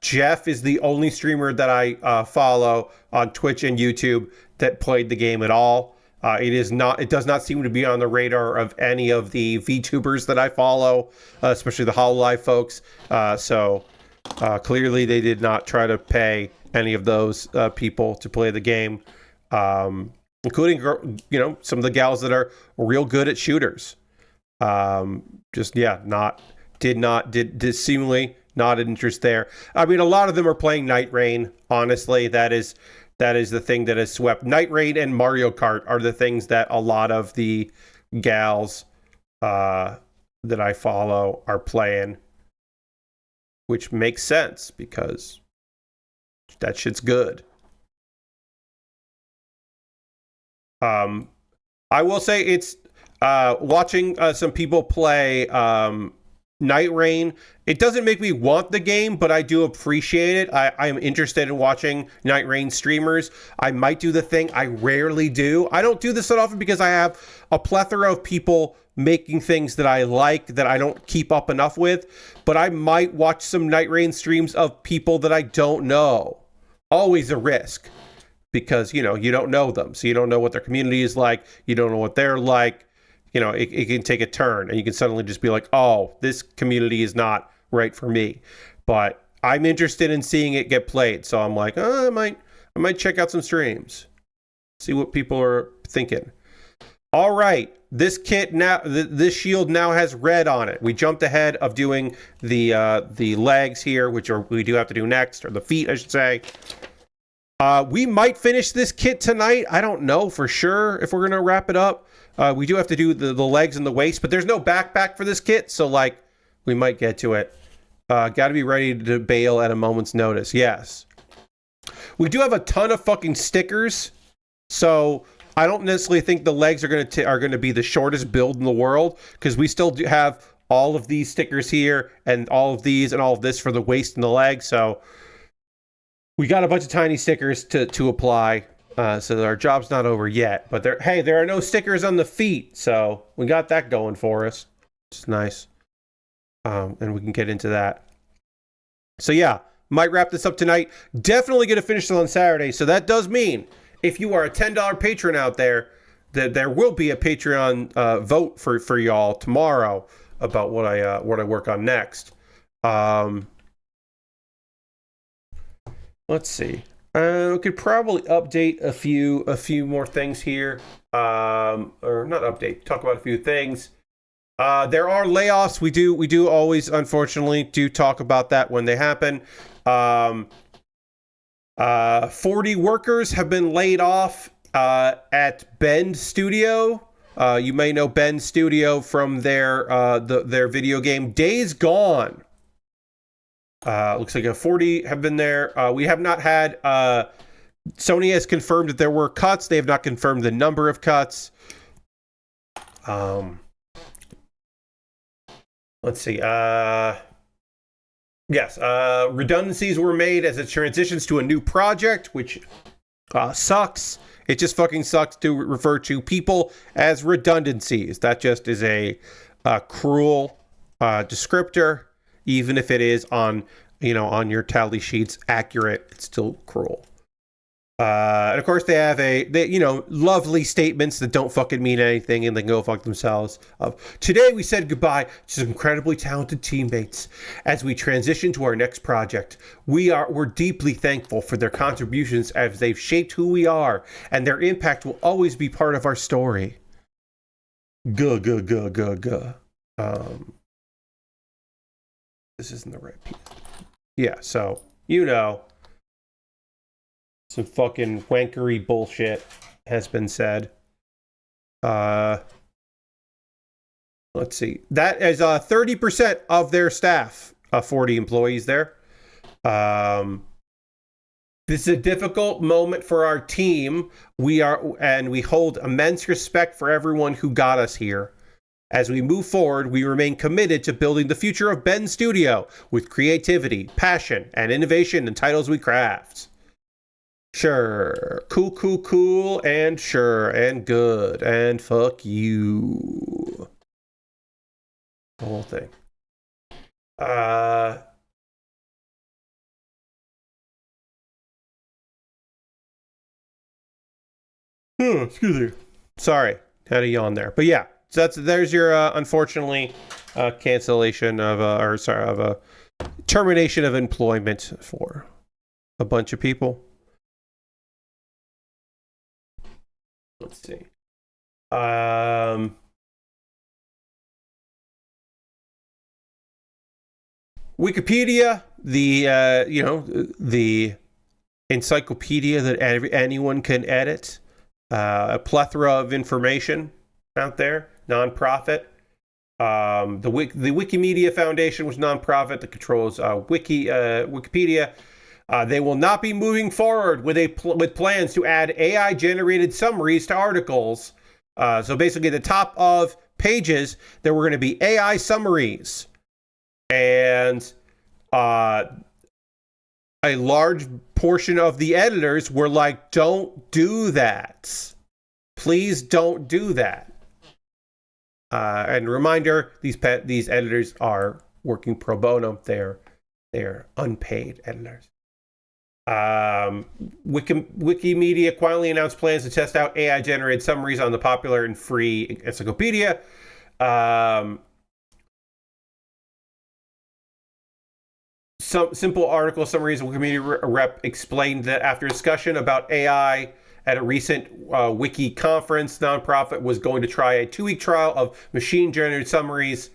Jeff is the only streamer that I follow on Twitch and YouTube that played the game at all. It does not seem to be on the radar of any of the VTubers that I follow, especially the HoloLive folks. So clearly they did not try to pay any of those people to play the game, including some of the gals that are real good at shooters. Did seemingly not an interest there. I mean, a lot of them are playing Night Rain. Honestly, that is the thing that has swept. Night Rain and Mario Kart are the things that a lot of the gals that I follow are playing, which makes sense because that shit's good. I will say it's watching some people play Night Rain. It doesn't make me want the game, but I do appreciate it. I am interested in watching Night Rain streamers. I might do the thing I rarely do. I don't do this that often because I have a plethora of people making things that I like that I don't keep up enough with, but I might watch some Night Rain streams of people that I don't know. Always a risk because, you don't know them. So you don't know what their community is like. You don't know what they're like. It can take a turn and you can suddenly just be like, oh, this community is not right for me. But I'm interested in seeing it get played. So I'm like, I might check out some streams, see what people are thinking. All right. This kit now, this shield now has red on it. We jumped ahead of doing the legs here, which we do have to do next, or the feet, I should say. We might finish this kit tonight. I don't know for sure if we're going to wrap it up. We do have to do the legs and the waist, but there's no backpack for this kit, so we might get to it. Got to be ready to bail at a moment's notice. Yes. We do have a ton of fucking stickers, so I don't necessarily think the legs are going to be the shortest build in the world, because we still do have all of these stickers here and all of these and all of this for the waist and the leg. So we got a bunch of tiny stickers to apply. So our job's not over yet. But there are no stickers on the feet, so we got that going for us. It's nice. And we can get into that. So yeah, might wrap this up tonight. Definitely going to finish it on Saturday. So that does mean if you are a $10 patron out there, that there will be a Patreon vote for y'all tomorrow about what I work on next. Let's see. We could probably update a few more things here. Or not update. Talk about a few things. There are layoffs. We do always, unfortunately, do talk about that when they happen. 40 workers have been laid off at Bend Studio. You may know Bend Studio from their video game Days Gone. Looks like 40 have been there. We have not had. Sony has confirmed that there were cuts. They have not confirmed the number of cuts. Let's see. Yes, redundancies were made as it transitions to a new project, which sucks. It just fucking sucks to refer to people as redundancies. That just is a cruel descriptor. Even if it is on your tally sheets accurate, it's still cruel. And of course, they have lovely statements that don't fucking mean anything and they can go fuck themselves. Today, we said goodbye to some incredibly talented teammates as we transition to our next project. We're deeply thankful for their contributions as they've shaped who we are, and their impact will always be part of our story. This isn't the right piece. Yeah, so some fucking wankery bullshit has been said. Let's see. That is 30% of their staff, 40 employees there. This is a difficult moment for our team. We hold immense respect for everyone who got us here. As we move forward, we remain committed to building the future of Bend Studio with creativity, passion, and innovation in titles we craft. Sure. Cool, and sure, and good, and fuck you. The whole thing. Excuse me. Sorry, had a yawn there. But yeah, so there's your unfortunately cancellation of a termination of employment for a bunch of people. Let's see. Wikipedia, the encyclopedia that anyone can edit, a plethora of information out there, nonprofit. The Wikimedia Foundation was nonprofit that controls Wikipedia. They will not be moving forward with plans to add AI-generated summaries to articles. So basically, the top of pages, there were going to be AI summaries. And a large portion of the editors were like, don't do that. Please don't do that. And reminder, these editors are working pro bono. They're unpaid editors. Wikimedia quietly announced plans to test out AI-generated summaries on the popular and free encyclopedia. Some simple article summaries. Wikimedia rep explained that after discussion about AI at a recent wiki conference, nonprofit was going to try a 2-week trial of machine-generated summaries.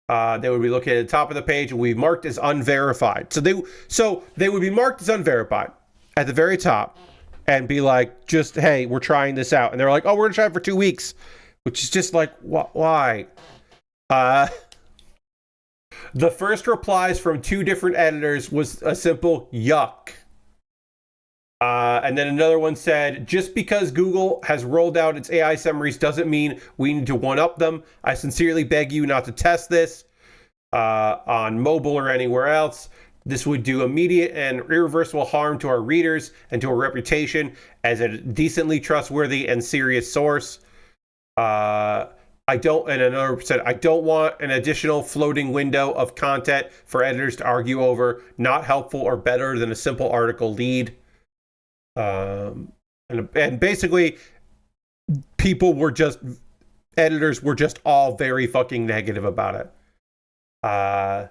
They would be located at the top of the page and would be marked as unverified. So they would be marked as unverified at the very top and be like, just, hey, we're trying this out. And they're like, oh, we're going to try it for 2 weeks, which is just like, why? The first replies from 2 different editors was a simple yuck. And then another one said, just because Google has rolled out its AI summaries doesn't mean we need to one-up them. I sincerely beg you not to test this on mobile or anywhere else. This would do immediate and irreversible harm to our readers and to our reputation as a decently trustworthy and serious source. And another said, I don't want an additional floating window of content for editors to argue over, not helpful or better than a simple article lead. And basically, editors were just all very fucking negative about it.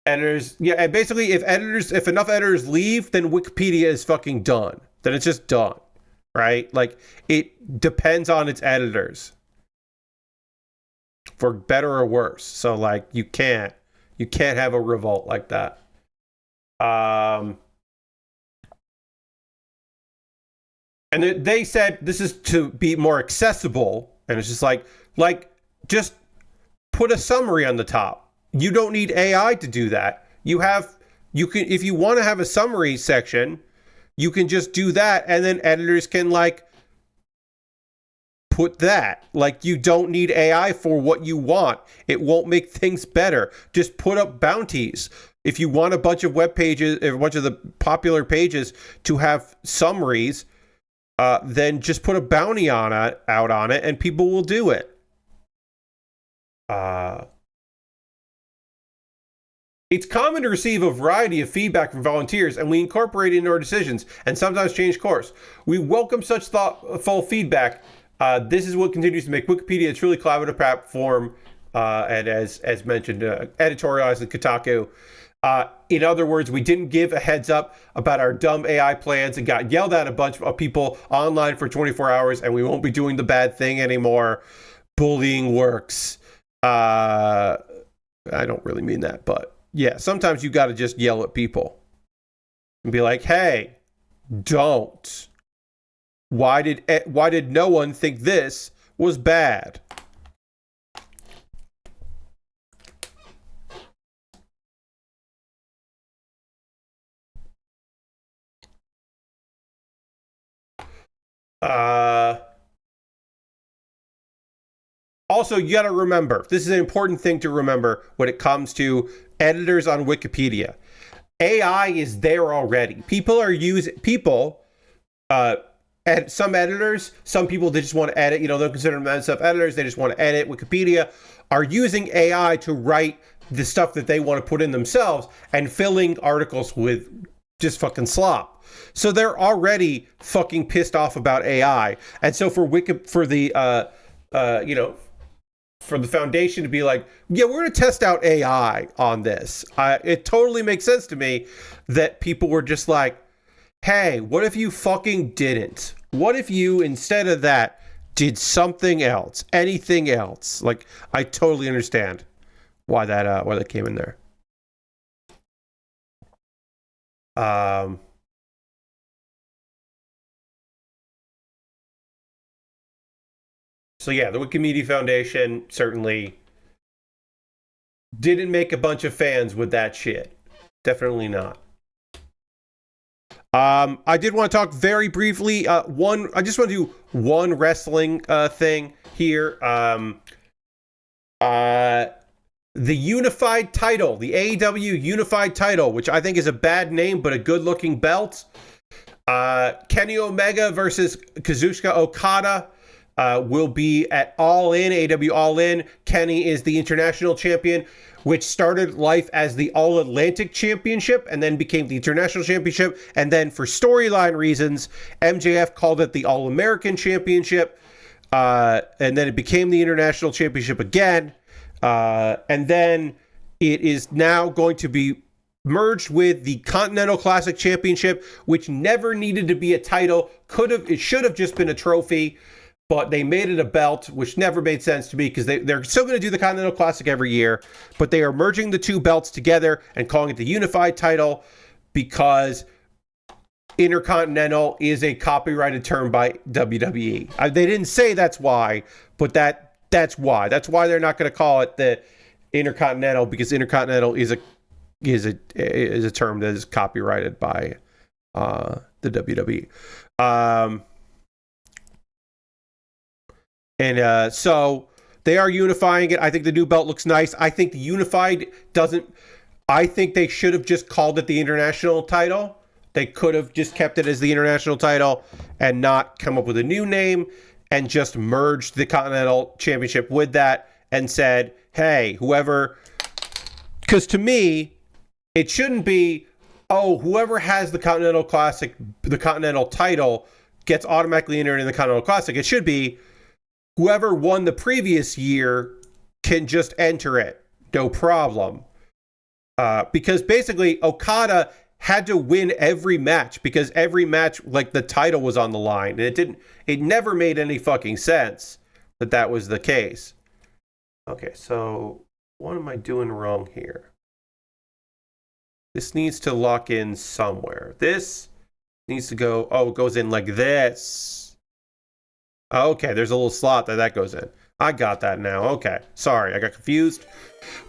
Editors, yeah, and basically, if enough editors leave, then Wikipedia is fucking done. Then it's just done, right? Like, it depends on its editors, for better or worse. So, like, you can't have a revolt like that. And they said this is to be more accessible, and it's just like just put a summary on the top. You don't need AI to do that. You can, if you want to have a summary section, you can just do that, and then editors can like put that. Like, you don't need AI for what you want. It won't make things better. Just put up bounties. If you want a bunch of web pages, a bunch of the popular pages to have summaries, then just put a bounty out on it, and people will do it. It's common to receive a variety of feedback from volunteers, and we incorporate it into our decisions and sometimes change course. We welcome such thoughtful feedback. This is what continues to make Wikipedia a truly collaborative platform, and as mentioned, editorialized in Kotaku. In other words, we didn't give a heads up about our dumb AI plans and got yelled at a bunch of people online for 24 hours, and we won't be doing the bad thing anymore. Bullying works. I don't really mean that, but yeah, sometimes you got to just yell at people and be like, hey, don't. Why did no one think this was bad? Also, you got to remember, this is an important thing to remember when it comes to editors on Wikipedia. AI is there already. Some editors, some people that just want to edit, they'll consider themselves editors, they just want to edit Wikipedia, are using AI to write the stuff that they want to put in themselves and filling articles with just fucking slop. So they're already fucking pissed off about AI. And so for the foundation to be like, yeah, we're going to test out AI on this. It totally makes sense to me that people were just like, hey, what if you fucking didn't? What if you, instead of that, did something else, anything else? Like, I totally understand why that came in there. So yeah, the Wikimedia Foundation certainly didn't make a bunch of fans with that shit. Definitely not. I did want to talk very briefly. I just want to do one wrestling thing here. The unified title, the AEW unified title, which I think is a bad name, but a good looking belt. Kenny Omega versus Kazuchika Okada will be at All In, AEW All In. Kenny is the international champion, which started life as the All Atlantic Championship and then became the International Championship. And then for storyline reasons, MJF called it the All American Championship. And then it became the International Championship again. And then it is now going to be merged with the Continental Classic Championship, which never needed to be a title. It should have just been a trophy. But they made it a belt, which never made sense to me because they're still going to do the Continental Classic every year. But they are merging the two belts together and calling it the unified title because Intercontinental is a copyrighted term by WWE. They didn't say that's why, but that's why. That's why they're not going to call it the Intercontinental, because Intercontinental is a term that is copyrighted by the WWE. So they are unifying it. I think the new belt looks nice. I think the unified doesn't. I think they should have just called it the international title. They could have just kept it as the international title and not come up with a new name and just merged the Continental Championship with that and said, hey, whoever. Because to me, it shouldn't be, oh, whoever has the Continental Classic, the Continental title, gets automatically entered in the Continental Classic. It should be whoever won the previous year can just enter it. No problem. Because basically, Okada had to win every match because every match, like, the title was on the line. And it never made any fucking sense that was the case. Okay, so what am I doing wrong here? This needs to lock in somewhere. This needs to go, it goes in like this. Okay, there's a little slot that goes in. I got that now. Okay, sorry, I got confused.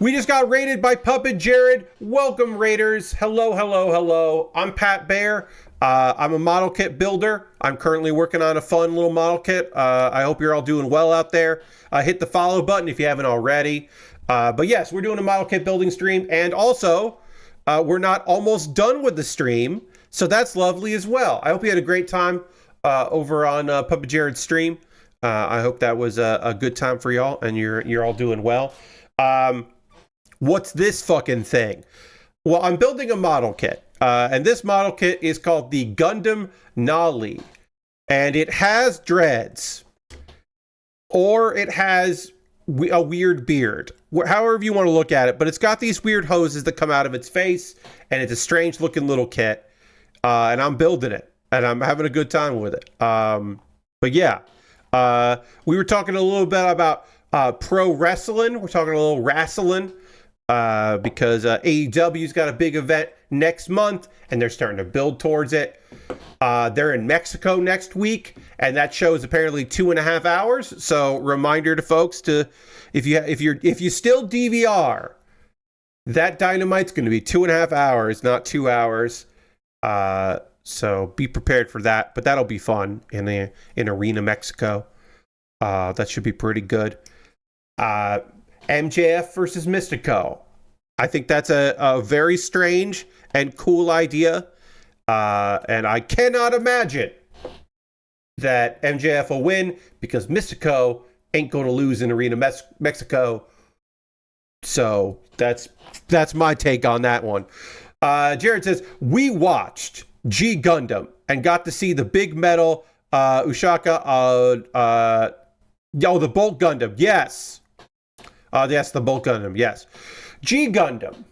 We just got raided by Puppet Jared. Welcome, raiders. Hello, hello, hello. I'm Pat Baer. I'm a model kit builder. I'm currently working on a fun little model kit. I hope you're all doing well out there. Hit the follow button if you haven't already. But yes, we're doing a model kit building stream. And also, we're not almost done with the stream. So that's lovely as well. I hope you had a great time over on Puppet Jared's stream. I hope that was a good time for y'all and you're all doing well. What's this fucking thing? Well, I'm building a model kit. And this model kit is called the Gundam Nadleeh. And it has dreads. Or it has a weird beard. However you want to look at it. But it's got these weird hoses that come out of its face. And it's a strange looking little kit. And I'm building it. And I'm having a good time with it. But yeah. We were talking a little bit about pro wrestling. We're talking a little wrestling. Because AEW's got a big event next month and they're starting to build towards it. They're in Mexico next week and that show is apparently 2.5 hours. So reminder to folks to, if you still DVR, that Dynamite's going to be 2.5 hours, not 2 hours. So be prepared for that, but that'll be fun in Arena Mexico. That should be pretty good. MJF versus Mystico. I think that's a very strange and cool idea. And I cannot imagine that MJF will win because Mystico ain't going to lose in Arena Mexico. So that's my take on that one. Jared says, we watched G Gundam and got to see the big metal Ushaka. The Bolt Gundam. Yes. Yes, the Bolt Gundam, yes. G Gundam.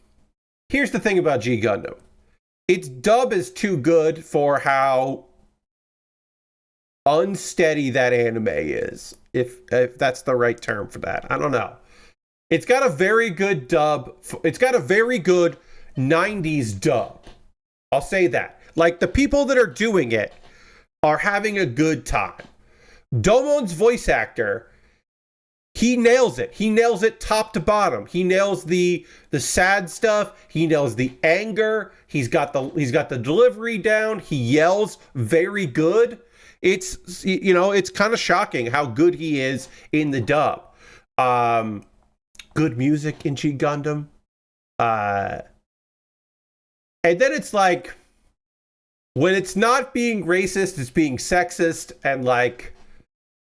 Here's the thing about G Gundam. Its dub is too good for how unsteady that anime is. If that's the right term for that. I don't know. It's got a very good dub. It's got a very good 90s dub. I'll say that. Like, the people that are doing it are having a good time. Domon's voice actor, he nails it. He nails it top to bottom. He nails the sad stuff. He nails the anger. He's got the delivery down. He yells very good. It's kind of shocking how good he is in the dub. Good music in G Gundam. And then it's like, when it's not being racist, it's being sexist, and like,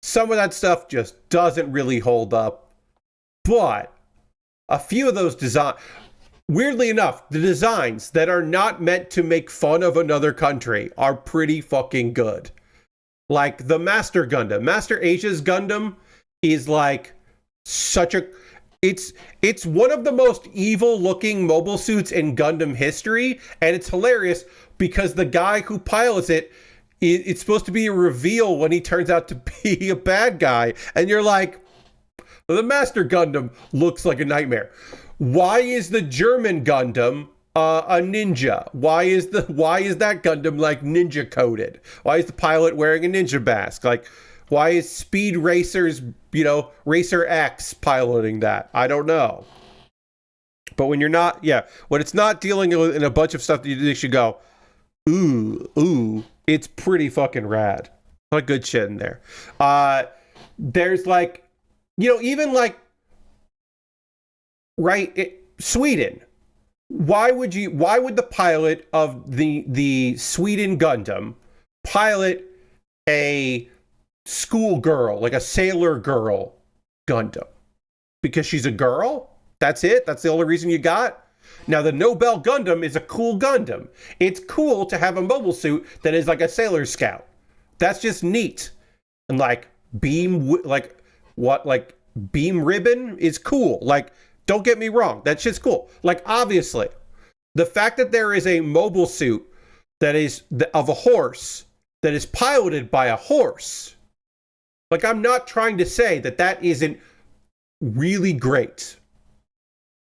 some of that stuff just doesn't really hold up. But a few of those designs, weirdly enough, the designs that are not meant to make fun of another country are pretty fucking good. Like the Master Gundam. Master Asia's Gundam is like it's one of the most evil looking mobile suits in Gundam history, and it's hilarious because the guy who pilots it, it's supposed to be a reveal when he turns out to be a bad guy. And you're like, the Master Gundam looks like a nightmare. Why is the German Gundam a ninja? Why is that Gundam like ninja coded? Why is the pilot wearing a ninja mask? Like, why is Speed Racer's, Racer X piloting that? I don't know. But when it's not dealing with in a bunch of stuff that you should go, ooh, It's pretty fucking rad. A lot of good shit in there. There's like, even like, right, Sweden. Why would the pilot of the Sweden Gundam pilot a schoolgirl, like a sailor girl Gundam? Because she's a girl? That's it? That's the only reason you got? Now, the Nobel Gundam is a cool Gundam. It's cool to have a mobile suit that is like a Sailor Scout. That's just neat. And like beam ribbon is cool. Like, don't get me wrong, that shit's cool. Like, obviously, the fact that there is a mobile suit that is of a horse that is piloted by a horse. Like, I'm not trying to say that isn't really great.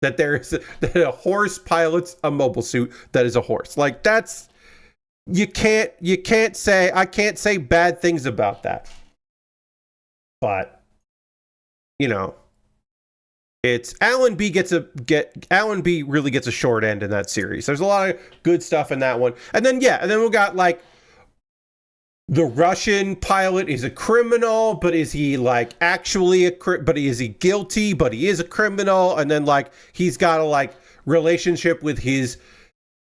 That that a horse pilots a mobile suit that is a horse. Like, that's, I can't say bad things about that. But, it's Alan B really gets a short end in that series. There's a lot of good stuff in that one. And then we got like the Russian pilot is a criminal, but is he like actually is he guilty, but he is a criminal? And then like he's got a like relationship with his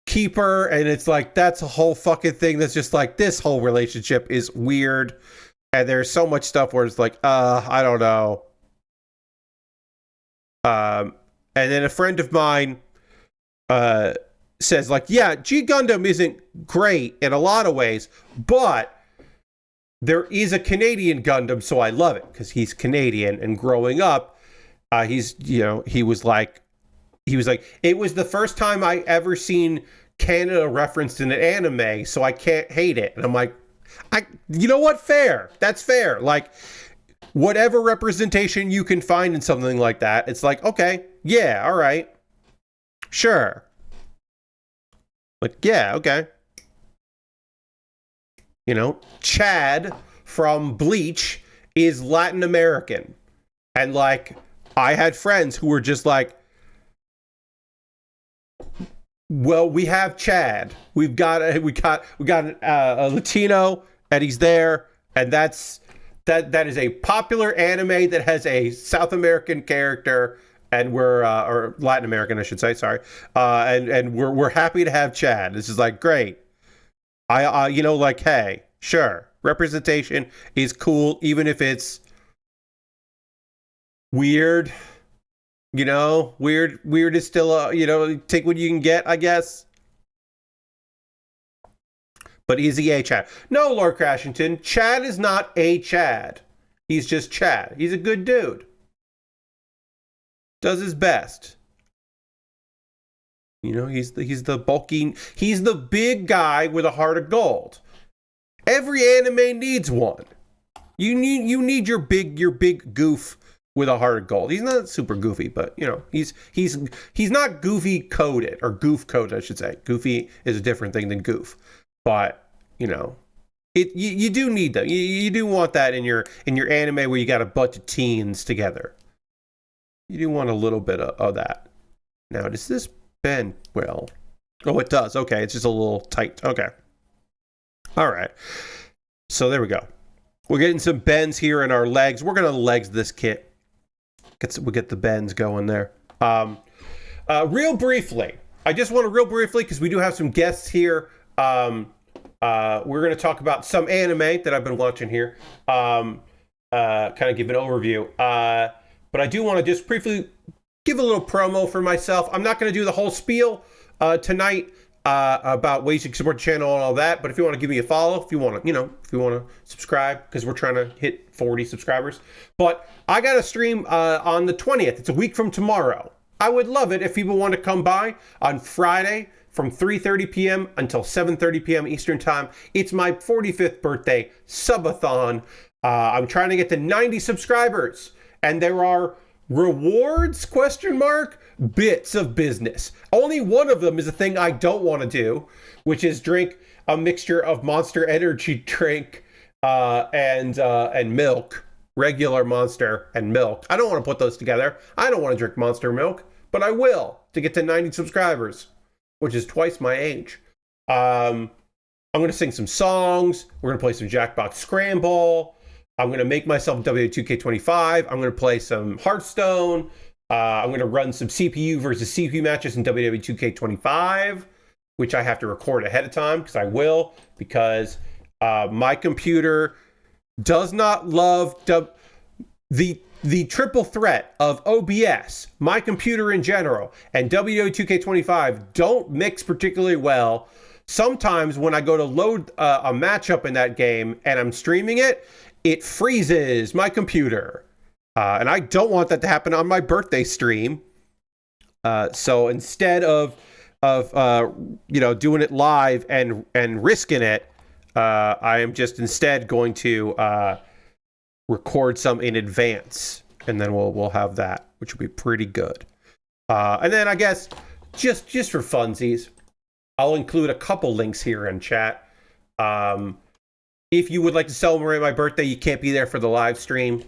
keeper, and it's like that's a whole fucking thing that's just like this whole relationship is weird. And there's so much stuff where it's like, I don't know. And then a friend of mine says like, yeah, G Gundam isn't great in a lot of ways, but there is a Canadian Gundam, so I love it because he's Canadian. And growing up, he was like, it was the first time I ever seen Canada referenced in an anime, so I can't hate it. And I'm like, you know what? Fair. That's fair. Like, whatever representation you can find in something like that, it's like, okay, yeah, all right, sure. Like, yeah, okay. Chad from Bleach is Latin American. And like, I had friends who were just like, well, we have Chad. We got a Latino, and he's there, and that is a popular anime that has a South American character, and we're or Latin American, I should say. Sorry, and we're happy to have Chad. This is like great. Like, hey, sure, representation is cool, even if it's weird. Weird is still take what you can get, I guess. But is he a Chad? No, Lord Crashington, Chad is not a Chad. He's just Chad. He's a good dude. Does his best. He's the bulky, he's the big guy with a heart of gold. Every anime needs one. You need your big goof with a heart of gold. He's not super goofy, but he's not goofy coded, or goof coded, I should say. Goofy is a different thing than goof. But you do need that. You do want that in your anime where you got a bunch of teens together. You do want a little bit of that. Now, does this bend well? Oh, it does. Okay, it's just a little tight. Okay. All right. So there we go. We're getting some bends here in our legs. We're gonna legs this kit. We'll get the bends going there. Real briefly, I just want to because we do have some guests here. We're going to talk about some anime that I've been watching here. Kind of give an overview. But I do want to just briefly give a little promo for myself. I'm not going to do the whole spiel tonight about ways you can support the channel and all that. But if you want to give me a follow, if you want to subscribe, because we're trying to hit 40 subscribers. But I got a stream on the 20th. It's a week from tomorrow. I would love it if people want to come by on Friday from 3:30 p.m. until 7:30 p.m. Eastern Time. It's my 45th birthday subathon. I'm trying to get to 90 subscribers, and there are rewards, ? Bits of business. Only one of them is a thing I don't want to do, which is drink a mixture of Monster Energy drink and milk. Regular Monster and milk. I don't want to put those together. I don't want to drink Monster milk, but I will to get to 90 subscribers, which is twice my age. I'm going to sing some songs. We're going to play some Jackbox Scramble. I'm going to make myself WWE2K25. I'm going to play some Hearthstone. I'm going to run some CPU versus CPU matches in WWE2K25, which I have to record ahead of time because I will, because my computer does not love the triple threat of OBS, my computer in general, and WWE2K25 don't mix particularly well. Sometimes when I go to load a matchup in that game and I'm streaming it, it freezes my computer. And I don't want that to happen on my birthday stream. So instead of doing it live and risking it, I am just instead going to record some in advance, and then we'll have that, which will be pretty good. And then I guess just for funsies, I'll include a couple links here in chat. If you would like to celebrate my birthday, you can't be there for the live stream,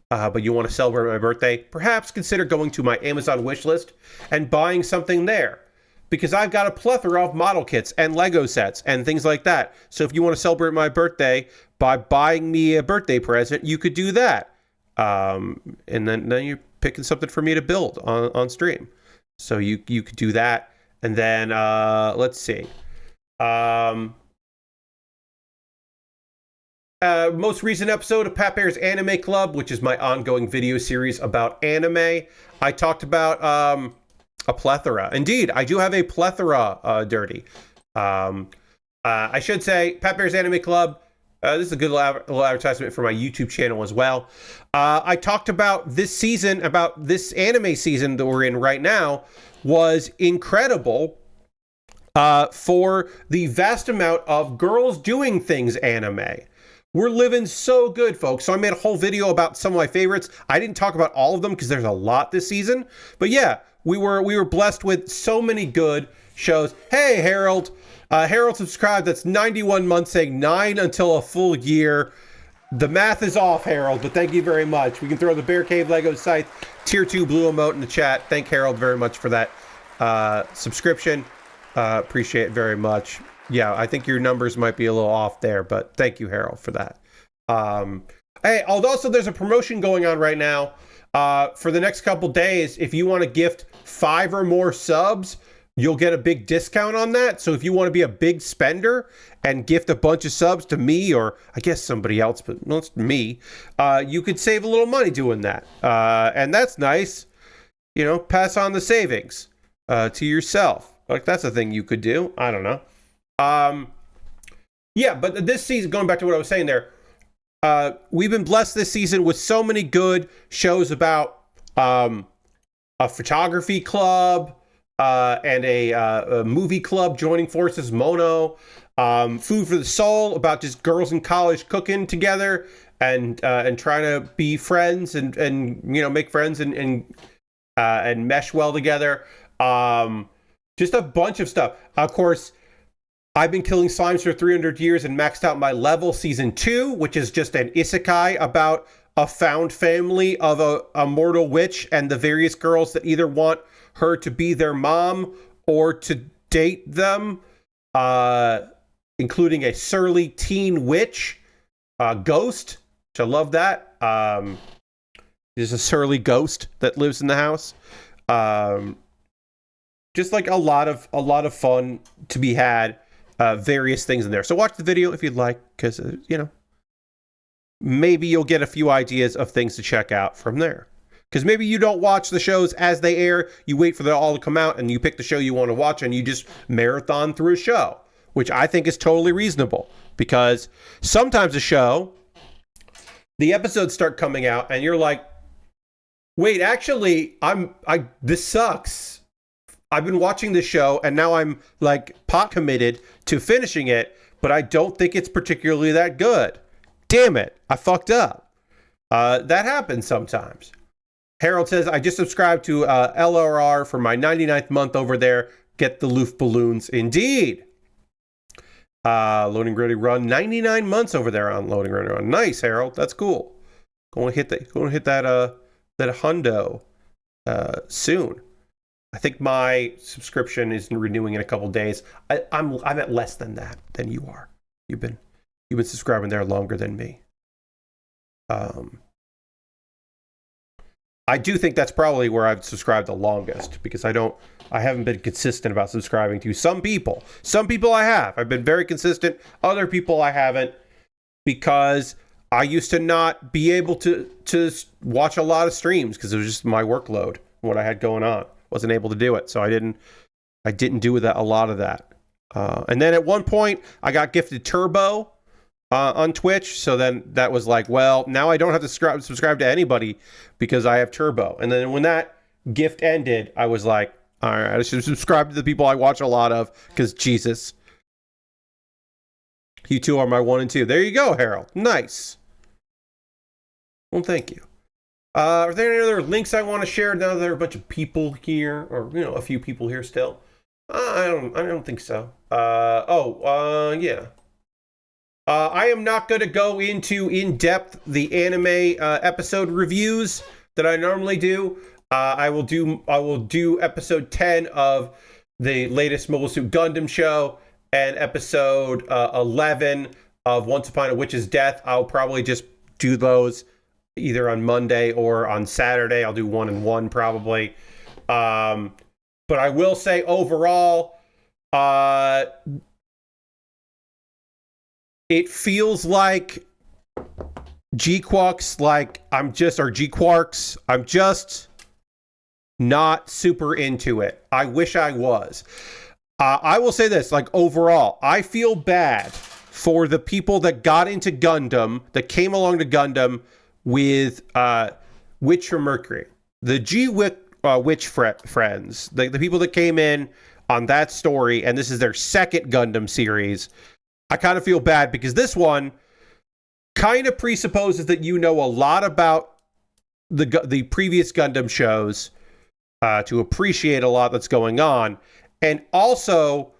but you want to celebrate my birthday, perhaps consider going to my Amazon wish list and buying something there, because I've got a plethora of model kits and Lego sets and things like that. So if you want to celebrate my birthday by buying me a birthday present, you could do that. And then you're picking something for me to build on stream. So you could do that. And then, let's see. Most recent episode of Pat Baer's Anime Club, which is my ongoing video series about anime. I talked about a plethora. Indeed, I do have a plethora, Dirty. I should say, Pat Baer's Anime Club, this is a good little advertisement for my YouTube channel as well. I talked about this season, about this anime season that we're in right now, was incredible for the vast amount of girls doing things anime. We're living so good, folks. So I made a whole video about some of my favorites. I didn't talk about all of them because there's a lot this season. But yeah, we were blessed with so many good shows. Hey, Harold. Harold subscribed. That's 91 months, saying 9 until a full year. The math is off, Harold, but thank you very much. We can throw the Bear Cave Lego Scythe Tier 2 blue emote in the chat. Thank Harold very much for that subscription. Appreciate it very much. Yeah, I think your numbers might be a little off there, but thank you, Harold, for that. Hey, also there's a promotion going on right now. For the next couple days, if you want to gift 5 or more subs, you'll get a big discount on that. So if you want to be a big spender and gift a bunch of subs to me, or I guess somebody else, but not me, you could save a little money doing that. And that's nice. You know, pass on the savings to yourself. Like, that's a thing you could do. I don't know. Yeah, but this season, going back to what I was saying there, we've been blessed this season with so many good shows about a photography club, and a movie club joining forces, Mono, Food for the Soul, about just girls in college cooking together and trying to be friends and make friends and mesh well together. Just a bunch of stuff. Of course, I've been killing slimes for 300 years and maxed out my level, season 2, which is just an isekai about a found family of a mortal witch and the various girls that either want her to be their mom or to date them, including a surly teen witch, ghost, which I love that. There's a surly ghost that lives in the house. Just like a lot of fun to be had, various things in there. So watch the video if you'd like, because maybe you'll get a few ideas of things to check out from there. Because maybe you don't watch the shows as they air, you wait for them all to come out and you pick the show you want to watch and you just marathon through a show, which I think is totally reasonable. Because sometimes a show, the episodes start coming out and you're like, wait, actually, this sucks. I've been watching this show and now I'm like pot committed to finishing it, but I don't think it's particularly that good. Damn it, I fucked up. That happens sometimes. Harold says, I just subscribed to LRR for my 99th month over there. Get the Loof balloons. Indeed. Loading Ready Run. 99 months over there on Loading Ready Run. Nice, Harold. That's cool. Going to hit that hundo soon. I think my subscription is renewing in a couple days. I'm at less than that than you are. You've been subscribing there longer than me. I do think that's probably where I've subscribed the longest, because I haven't been consistent about subscribing to some people. Some people I have. I've been very consistent. Other people I haven't, because I used to not be able to watch a lot of streams because it was just my workload, what I had going on. Wasn't able to do it, so I didn't do that, a lot of that. And then at one point, I got gifted Turbo on Twitch, so then that was like, well, now I don't have to subscribe to anybody because I have Turbo. And then when that gift ended, I was like, all right, I should subscribe to the people I watch a lot of, because Jesus. You two are my 1 and 2. There you go, Harold. Nice. Well, thank you. Are there any other links I want to share now that there are a bunch of people here, or a few people here still? I don't think so. Yeah. I am not going to go into in depth the anime episode reviews that I normally do. I will do episode 10 of the latest Mobile Suit Gundam show and episode 11 of Once Upon a Witch's Death. I'll probably just do those either on Monday or on Saturday. I'll do 1 and 1 probably. But I will say overall, it feels like G-Quarks, I'm just not super into it. I wish I was. I will say this, overall, I feel bad for the people that got into Gundam, that came along to Gundam with Witch from Mercury. The Witch friends, the people that came in on that story, and this is their second Gundam series. I kind of feel bad because this one kind of presupposes that you know a lot about the previous Gundam shows to appreciate a lot that's going on, and also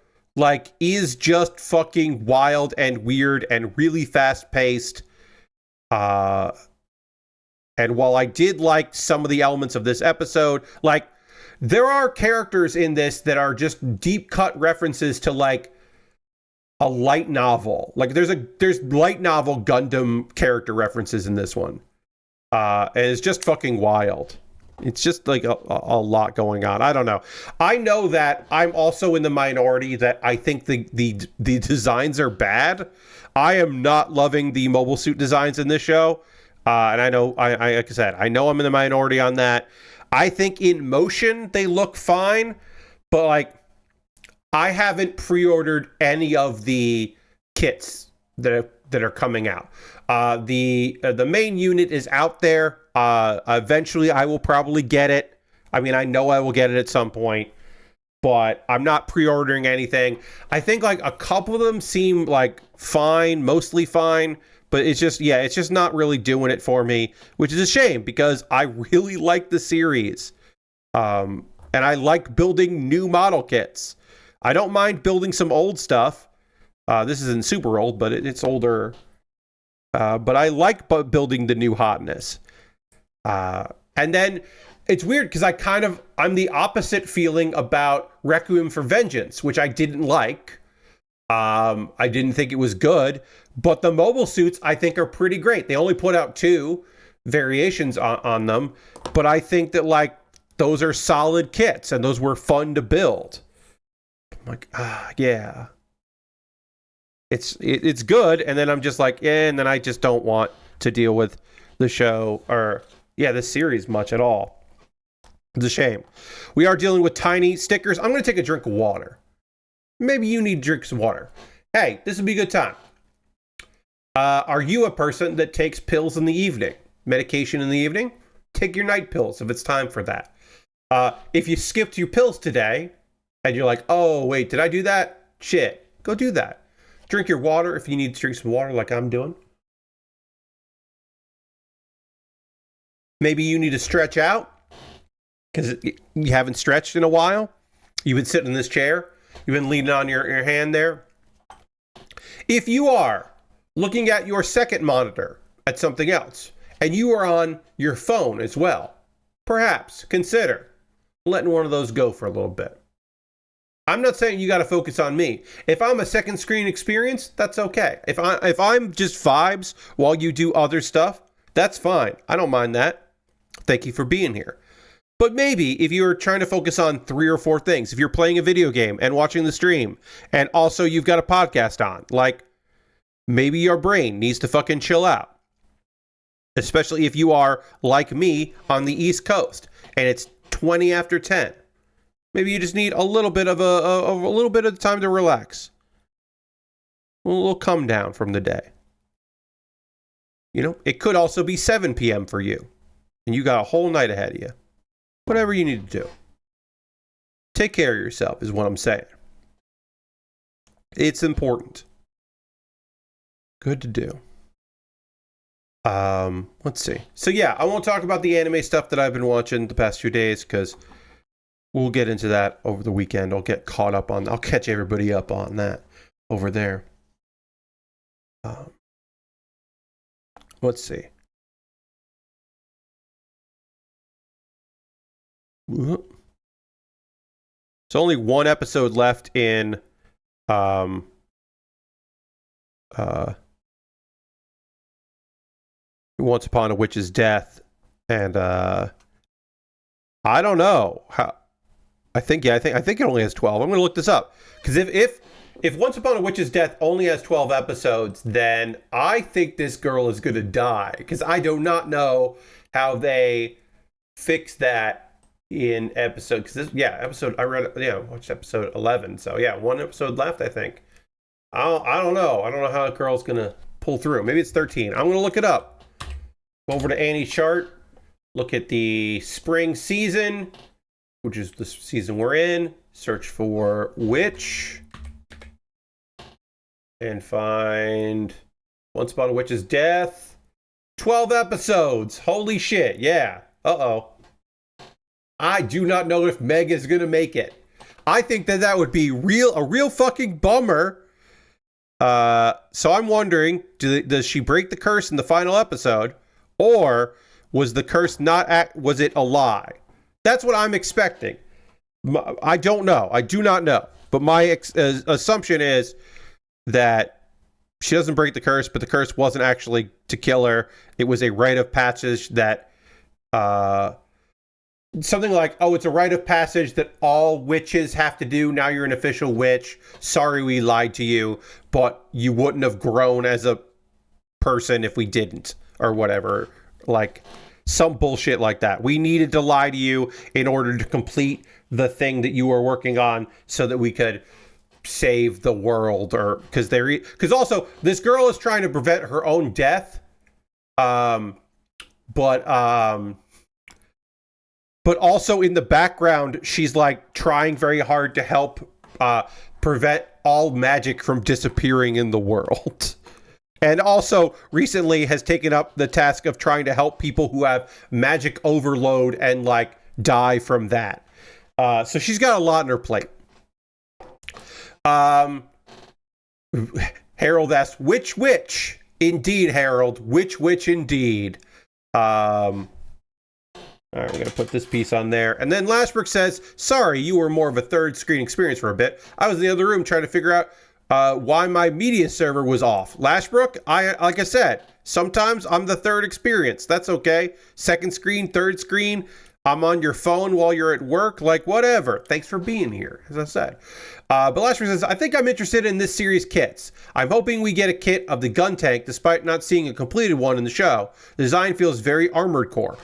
is just fucking wild and weird and really fast paced. And while I did like some of the elements of this episode, there are characters in this that are just deep cut references to a light novel. There's light novel Gundam character references in this one. And it's just fucking wild. It's just a lot going on. I don't know. I know that I'm also in the minority that I think the designs are bad. I am not loving the mobile suit designs in this show. And I know, like I said, I know I'm in the minority on that. I think in motion, they look fine, but I haven't pre-ordered any of the kits that are coming out. The main unit is out there. Eventually, I will probably get it. I mean, I know I will get it at some point, but I'm not pre-ordering anything. I think a couple of them seem fine, mostly fine, but it's just not really doing it for me, which is a shame because I really like the series. And I like building new model kits. I don't mind building some old stuff. This isn't super old, but it's older. But I like building the new hotness. And then it's weird because I'm the opposite feeling about Requiem for Vengeance, which I didn't like. I didn't think it was good, but the mobile suits I think are pretty great. They only put out 2 variations on them, but I think that those are solid kits and those were fun to build. I'm yeah. It's good, and then I'm just and then I just don't want to deal with the show or this series much at all. It's a shame. We are dealing with tiny stickers. I'm going to take a drink of water. Maybe you need to drink some water. Hey, this would be a good time. Are you a person that takes pills in the evening? Medication in the evening? Take your night pills if it's time for that. If you skipped your pills today and you're oh, wait, did I do that? Shit, go do that. Drink your water if you need to drink some water like I'm doing. Maybe you need to stretch out because you haven't stretched in a while. You've been sitting in this chair. You've been leaning on your hand there. If you are looking at your second monitor at something else and you are on your phone as well, perhaps consider letting one of those go for a little bit. I'm not saying you got to focus on me. If I'm a second screen experience, that's okay. If I'm just vibes while you do other stuff, that's fine. I don't mind that. Thank you for being here. But maybe if you're trying to focus on 3 or 4 things, if you're playing a video game and watching the stream, and also you've got a podcast on, like, maybe your brain needs to fucking chill out. Especially if you are, like me, on the East Coast, and it's 20 after 10. Maybe you just need a little bit of a little bit of time to relax. A little come down from the day. You know, it could also be 7 p.m. for you, and you got a whole night ahead of you. Whatever you need to do. Take care of yourself is what I'm saying. It's important. Good to do. Let's see. So yeah, I won't talk about the anime stuff that I've been watching the past few days because we'll get into that over the weekend. I'll catch everybody up on that over there. Let's see. There's only one episode left in Once Upon a Witch's Death, and I don't know how. I think it only has 12. I'm going to look this up because if Once Upon a Witch's Death only has 12 episodes, then I think this girl is going to die because I do not know how they fix that in episode, because I watched episode 11, so yeah, one episode left, I think. I don't know how a girl's gonna pull through. Maybe it's 13. I'm gonna look it up. Go over to Annie's chart, look at the spring season, which is the season we're in, search for witch, and find Once Upon a Witch's Death. 12 episodes. Holy shit, yeah. Uh-oh. I do not know if Meg is going to make it. I think that would be a real fucking bummer. So I'm wondering, does she break the curse in the final episode? Or was the curse was it a lie? That's what I'm expecting. I don't know. I do not know. But my assumption is that she doesn't break the curse, but the curse wasn't actually to kill her. It was a rite of passage that... something like, oh, it's a rite of passage that all witches have to do. Now you're an official witch. Sorry we lied to you, but you wouldn't have grown as a person if we didn't, or whatever. Like, some bullshit like that. We needed to lie to you in order to complete the thing that you were working on so that we could save the world. Or because also, this girl is trying to prevent her own death. But also in the background, she's like trying very hard to help prevent all magic from disappearing in the world. And also recently has taken up the task of trying to help people who have magic overload and like die from that. So she's got a lot on her plate. Harold asks, which witch? Indeed, Harold. Which witch indeed? All right, we're going to put this piece on there. And then Lashbrook says, sorry, you were more of a third screen experience for a bit. I was in the other room trying to figure out why my media server was off. Lashbrook, like I said, sometimes I'm the third experience. That's okay. Second screen, third screen. I'm on your phone while you're at work. Like, whatever. Thanks for being here, as I said. But Lashbrook says, I think I'm interested in this series' kits. I'm hoping we get a kit of the gun tank, despite not seeing a completed one in the show. The design feels very Armored Core.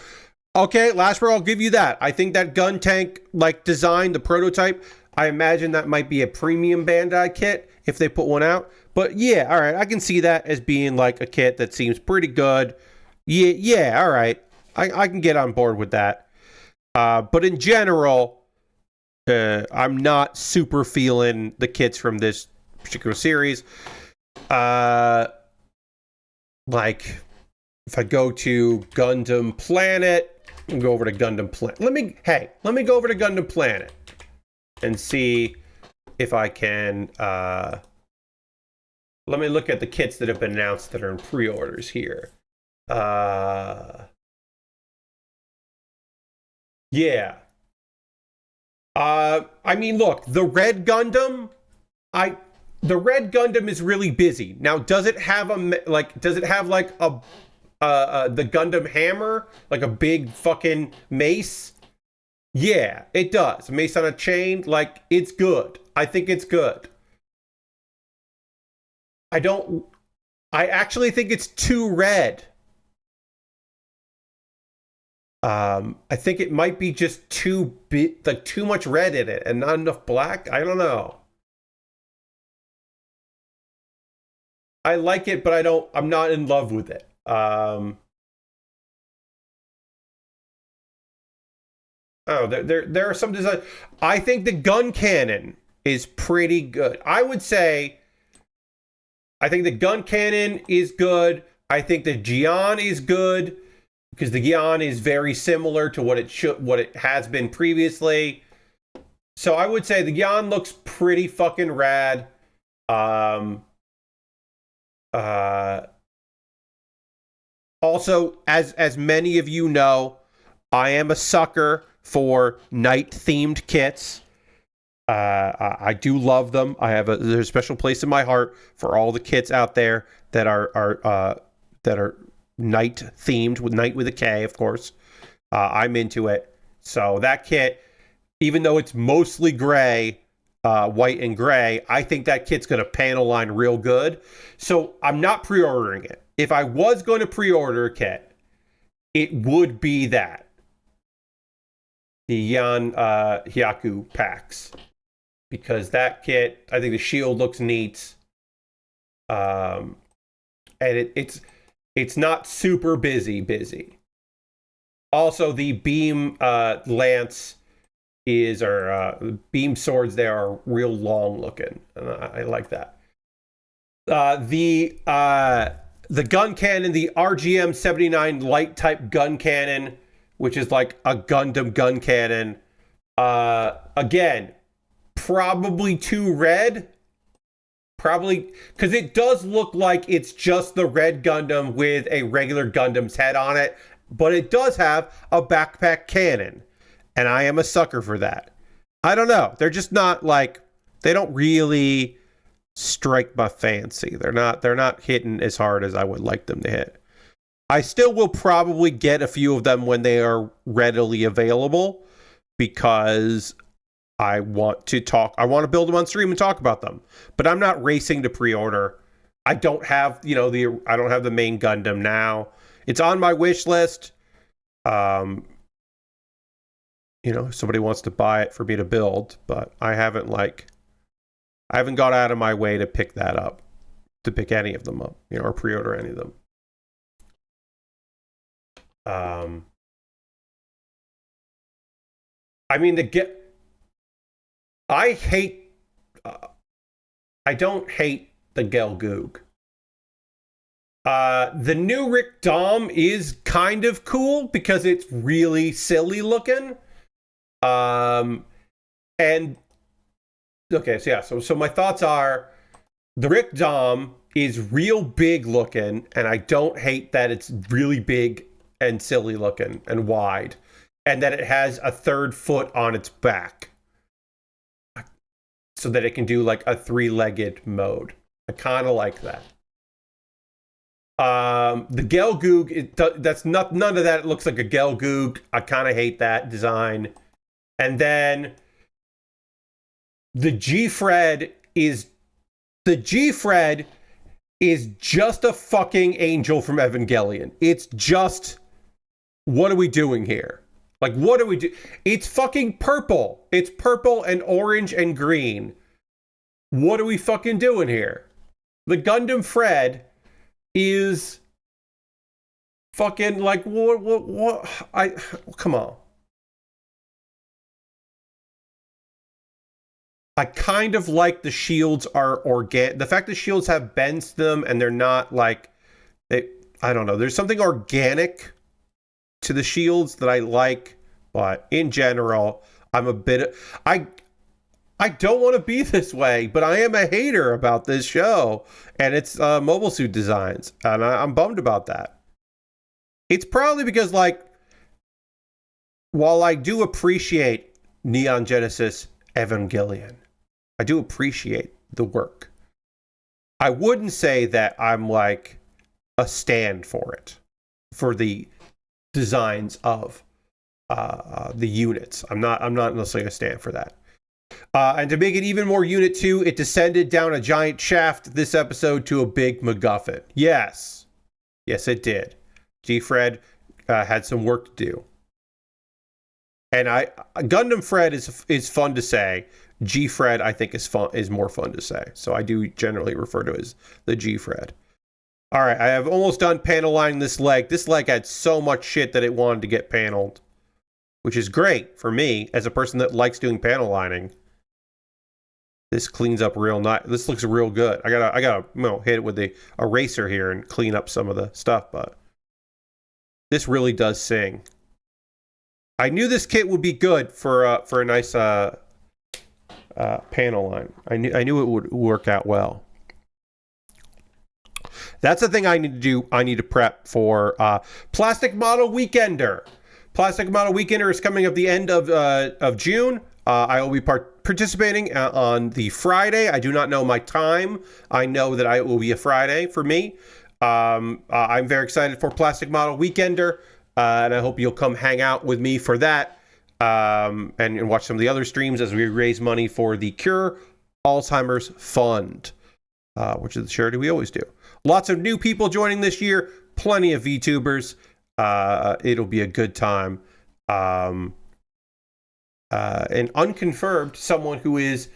Okay, Lashbrook, I'll give you that. I think that gun tank, like, design, the prototype, I imagine that might be a premium Bandai kit if they put one out. But yeah, all right, I can see that as being like a kit that seems pretty good. Yeah, all right. I can get on board with that. But in general, I'm not super feeling the kits from this particular series. Like, if I go to Gundam Planet, and go over to Gundam Planet. Let me go over to Gundam Planet and see if I can, let me look at the kits that have been announced that are in pre-orders here. Yeah. I mean, look, the red Gundam, the red Gundam is really busy. Now, does it have does it have like the Gundam hammer, like a big fucking mace? Yeah, it does. A mace on a chain, like, it's good. I think it's good. I actually think it's too red. I think it might be just like too much red in it and not enough black. I don't know. I like it, but I'm not in love with it. Oh, there are some design. I think the gun cannon is pretty good. I would say I think the gun cannon is good. I think the Gian is good because the Gian is very similar to what it has been previously. So I would say the Gian looks pretty fucking rad. Also, as many of you know, I am a sucker for night themed kits. I do love them. There's a special place in my heart for all the kits out there that are night themed, with night with a K, of course. I'm into it. So that kit, even though it's mostly gray, white and gray, I think that kit's going to panel line real good. So I'm not pre-ordering it. If I was going to pre-order a kit, it would be that. The Yan Hyaku packs. Because that kit, I think the shield looks neat. And it's not super busy. Also, the beam lance beam swords there are real long looking, and I like that. The gun cannon, the RGM-79 light type gun cannon, which is like a Gundam gun cannon. Again, probably too red. Probably because it does look like it's just the red Gundam with a regular Gundam's head on it, but it does have a backpack cannon. And I am a sucker for that. I don't know. They're just not like, they don't really strike my fancy. They're not hitting as hard as I would like them to hit. I still will probably get a few of them when they are readily available because I want to build them on stream and talk about them. But I'm not racing to pre-order. I don't have, I don't have the main Gundam now. It's on my wish list. If somebody wants to buy it for me to build, but I haven't gone out of my way to pick that up, to pick any of them up, or pre-order any of them. I mean, I don't hate the Gelgoog. The new Rick Dom is kind of cool because it's really silly looking. And okay, so my thoughts are the Rick Dom is real big looking, and I don't hate that it's really big and silly looking and wide, and that it has a third foot on its back so that it can do like a 3-legged mode. I kind of like that. The Gelgoog, none of that looks like a Gelgoog. I kind of hate that design. And then the G-Fred is just a fucking angel from Evangelion. It's just, what are we doing here? Like, what do we do? It's fucking purple. It's purple and orange and green. What are we fucking doing here? The Gundam Fred is fucking like, what? Come on. I kind of like the shields are organic. The fact that shields have bends to them and they're not like, I don't know. There's something organic to the shields that I like, but in general, I'm a bit. I don't want to be this way, but I am a hater about this show and its mobile suit designs, and I'm bummed about that. It's probably because, like, while I do appreciate Neon Genesis Evangelion. I do appreciate the work. I wouldn't say that I'm like a stand for it, for the designs of the units. I'm not necessarily a stand for that. And to make it even more Unit 2, it descended down a giant shaft this episode to a big MacGuffin. Yes, it did. G-Fred had some work to do. And Gundam Fred is fun to say. G-Fred, I think, is more fun to say. So I do generally refer to as the G-Fred. All right, I have almost done panel lining this leg. This leg had so much shit that it wanted to get paneled, which is great for me as a person that likes doing panel lining. This cleans up real nice. This looks real good. I gotta hit it with the eraser here and clean up some of the stuff, but this really does sing. I knew this kit would be good for a nice panel line. I knew it would work out well. That's the thing I need to do. I need to prep for Plastic Model Weekender. Plastic Model Weekender is coming up the end of June. I will be participating on the Friday. I do not know my time. I know that it will be a Friday for me. I'm very excited for Plastic Model Weekender, and I hope you'll come hang out with me for that and watch some of the other streams as we raise money for the Cure Alzheimer's Fund, which is the charity we always do. Lots of new people joining this year, plenty of VTubers. It'll be a good time. And unconfirmed, someone who is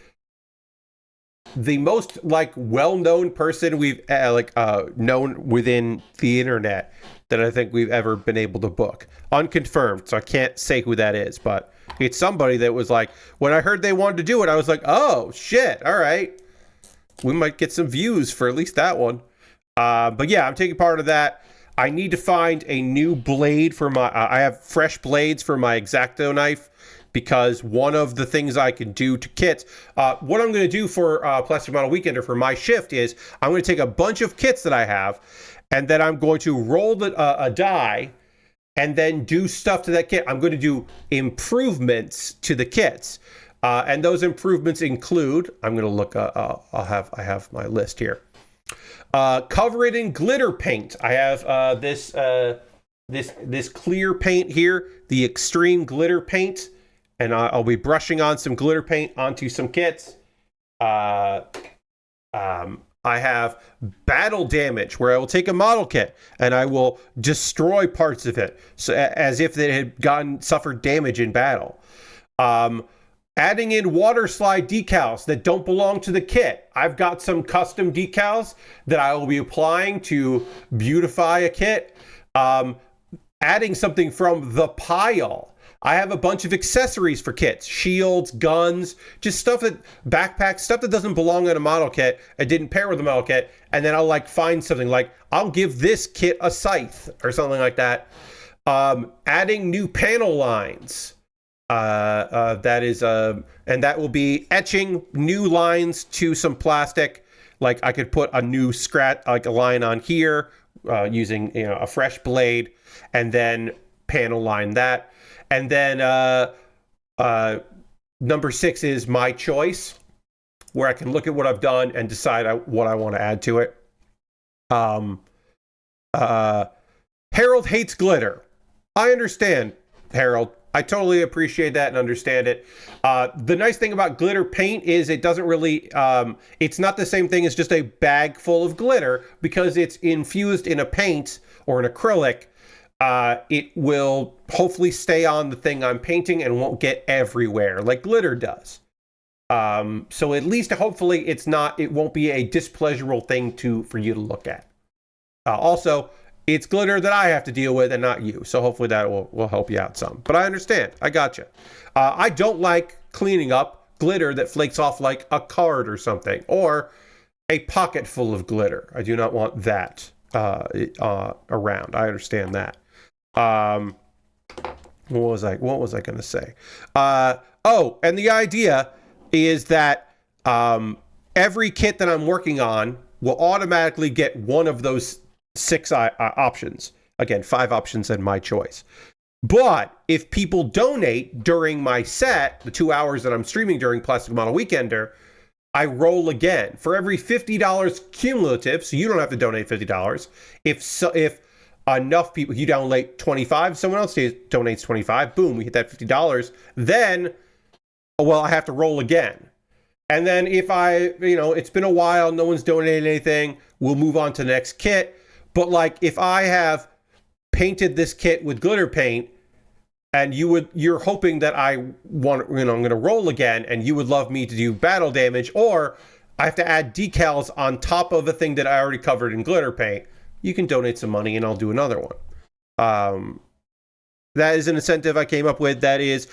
the most well-known person we've known within the internet that I think we've ever been able to book. Unconfirmed, so I can't say who that is, but it's somebody that was like, when I heard they wanted to do it, I was like, oh shit, all right, we might get some views for at least that one. But yeah, I'm taking part of that. I need to find a new blade for my I have fresh blades for my X-Acto knife, because one of the things I can do to kits, what I'm going to do for Plastic Model Weekender for my shift is I'm going to take a bunch of kits that I have, and then I'm going to roll a die and then do stuff to that kit. I'm going to do improvements to the kits. And those improvements include, I'm going to look, I have my list here. Cover it in glitter paint. I have this clear paint here, the extreme glitter paint. And I'll be brushing on some glitter paint onto some kits. I have battle damage, where I will take a model kit and I will destroy parts of it, so as if it had suffered damage in battle. Adding in water slide decals that don't belong to the kit. I've got some custom decals that I will be applying to beautify a kit. Adding something from the pile. I have a bunch of accessories for kits, shields, guns, just stuff backpacks, stuff that doesn't belong in a model kit. It didn't pair with the model kit. And then I'll find something I'll give this kit a scythe or something like that. Adding new panel lines. That is, and that will be etching new lines to some plastic. I could put a new a line on here, using, a fresh blade, and then panel line that. And then number 6 is my choice, where I can look at what I've done and decide what I want to add to it. Harold hates glitter. I understand, Harold. I totally appreciate that and understand it. The nice thing about glitter paint is it doesn't really, it's not the same thing as just a bag full of glitter, because it's infused in a paint or an acrylic. It will hopefully stay on the thing I'm painting and won't get everywhere like glitter does. So at least hopefully it won't be a displeasurable thing for you to look at. Also, it's glitter that I have to deal with and not you. So hopefully that will help you out some. But I understand. I got you. I don't like cleaning up glitter that flakes off like a card or something, or a pocket full of glitter. I do not want that around. I understand that. What was I going to say? And the idea is that every kit that I'm working on will automatically get one of those 6 options. Again, 5 options and my choice. But if people donate during my set, the 2 hours that I'm streaming during Plastic Model Weekender, I roll again. For every $50 cumulative, so you don't have to donate $50. If enough people, you donate 25, someone else donates 25, boom, we hit that $50. Then, well, I have to roll again. And then if it's been a while, no one's donated anything, we'll move on to the next kit. But like if I have painted this kit with glitter paint and you're hoping that I'm going to roll again and you would love me to do battle damage, or I have to add decals on top of a thing that I already covered in glitter paint, you can donate some money and I'll do another one. That is an incentive I came up with. That is,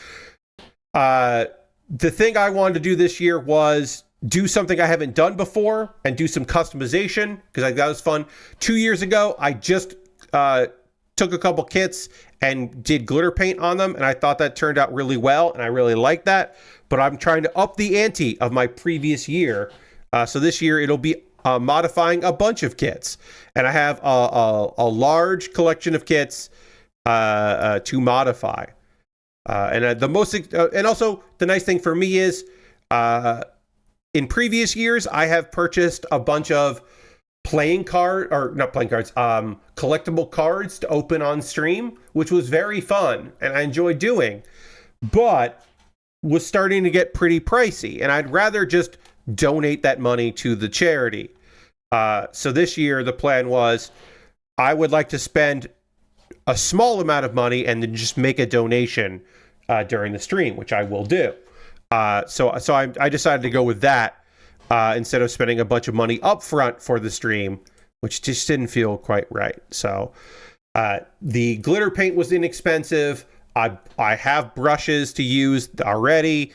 the thing I wanted to do this year was do something I haven't done before and do some customization, because that was fun. 2 years ago, I just took a couple kits and did glitter paint on them, and I thought that turned out really well, and I really liked that. But I'm trying to up the ante of my previous year. So this year, it'll be modifying a bunch of kits. And I have a large collection of kits to modify. And also the nice thing for me is, in previous years, I have purchased a bunch of collectible cards to open on stream, which was very fun and I enjoyed doing, but was starting to get pretty pricey, and I'd rather just donate that money to the charity. So this year, the plan was I would like to spend a small amount of money and then just make a donation during the stream, which I will do. So I decided to go with that instead of spending a bunch of money up front for the stream, which just didn't feel quite right. So the glitter paint was inexpensive. I have brushes to use already.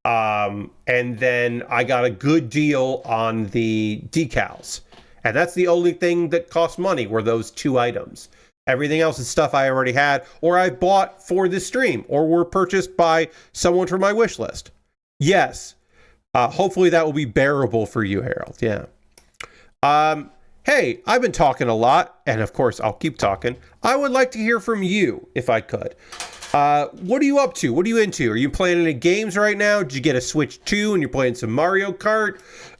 And then I got a good deal on the decals. And that's the only thing that cost money, were those 2 items. Everything else is stuff I already had, or I bought for this stream, or were purchased by someone from my wish list. Yes. Hopefully that will be bearable for you, Harold. Yeah. Hey, I've been talking a lot, and of course I'll keep talking. I would like to hear from you, if I could. What are you up to? What are you into? Are you playing any games right now? Did you get a Switch 2 and you're playing some Mario Kart?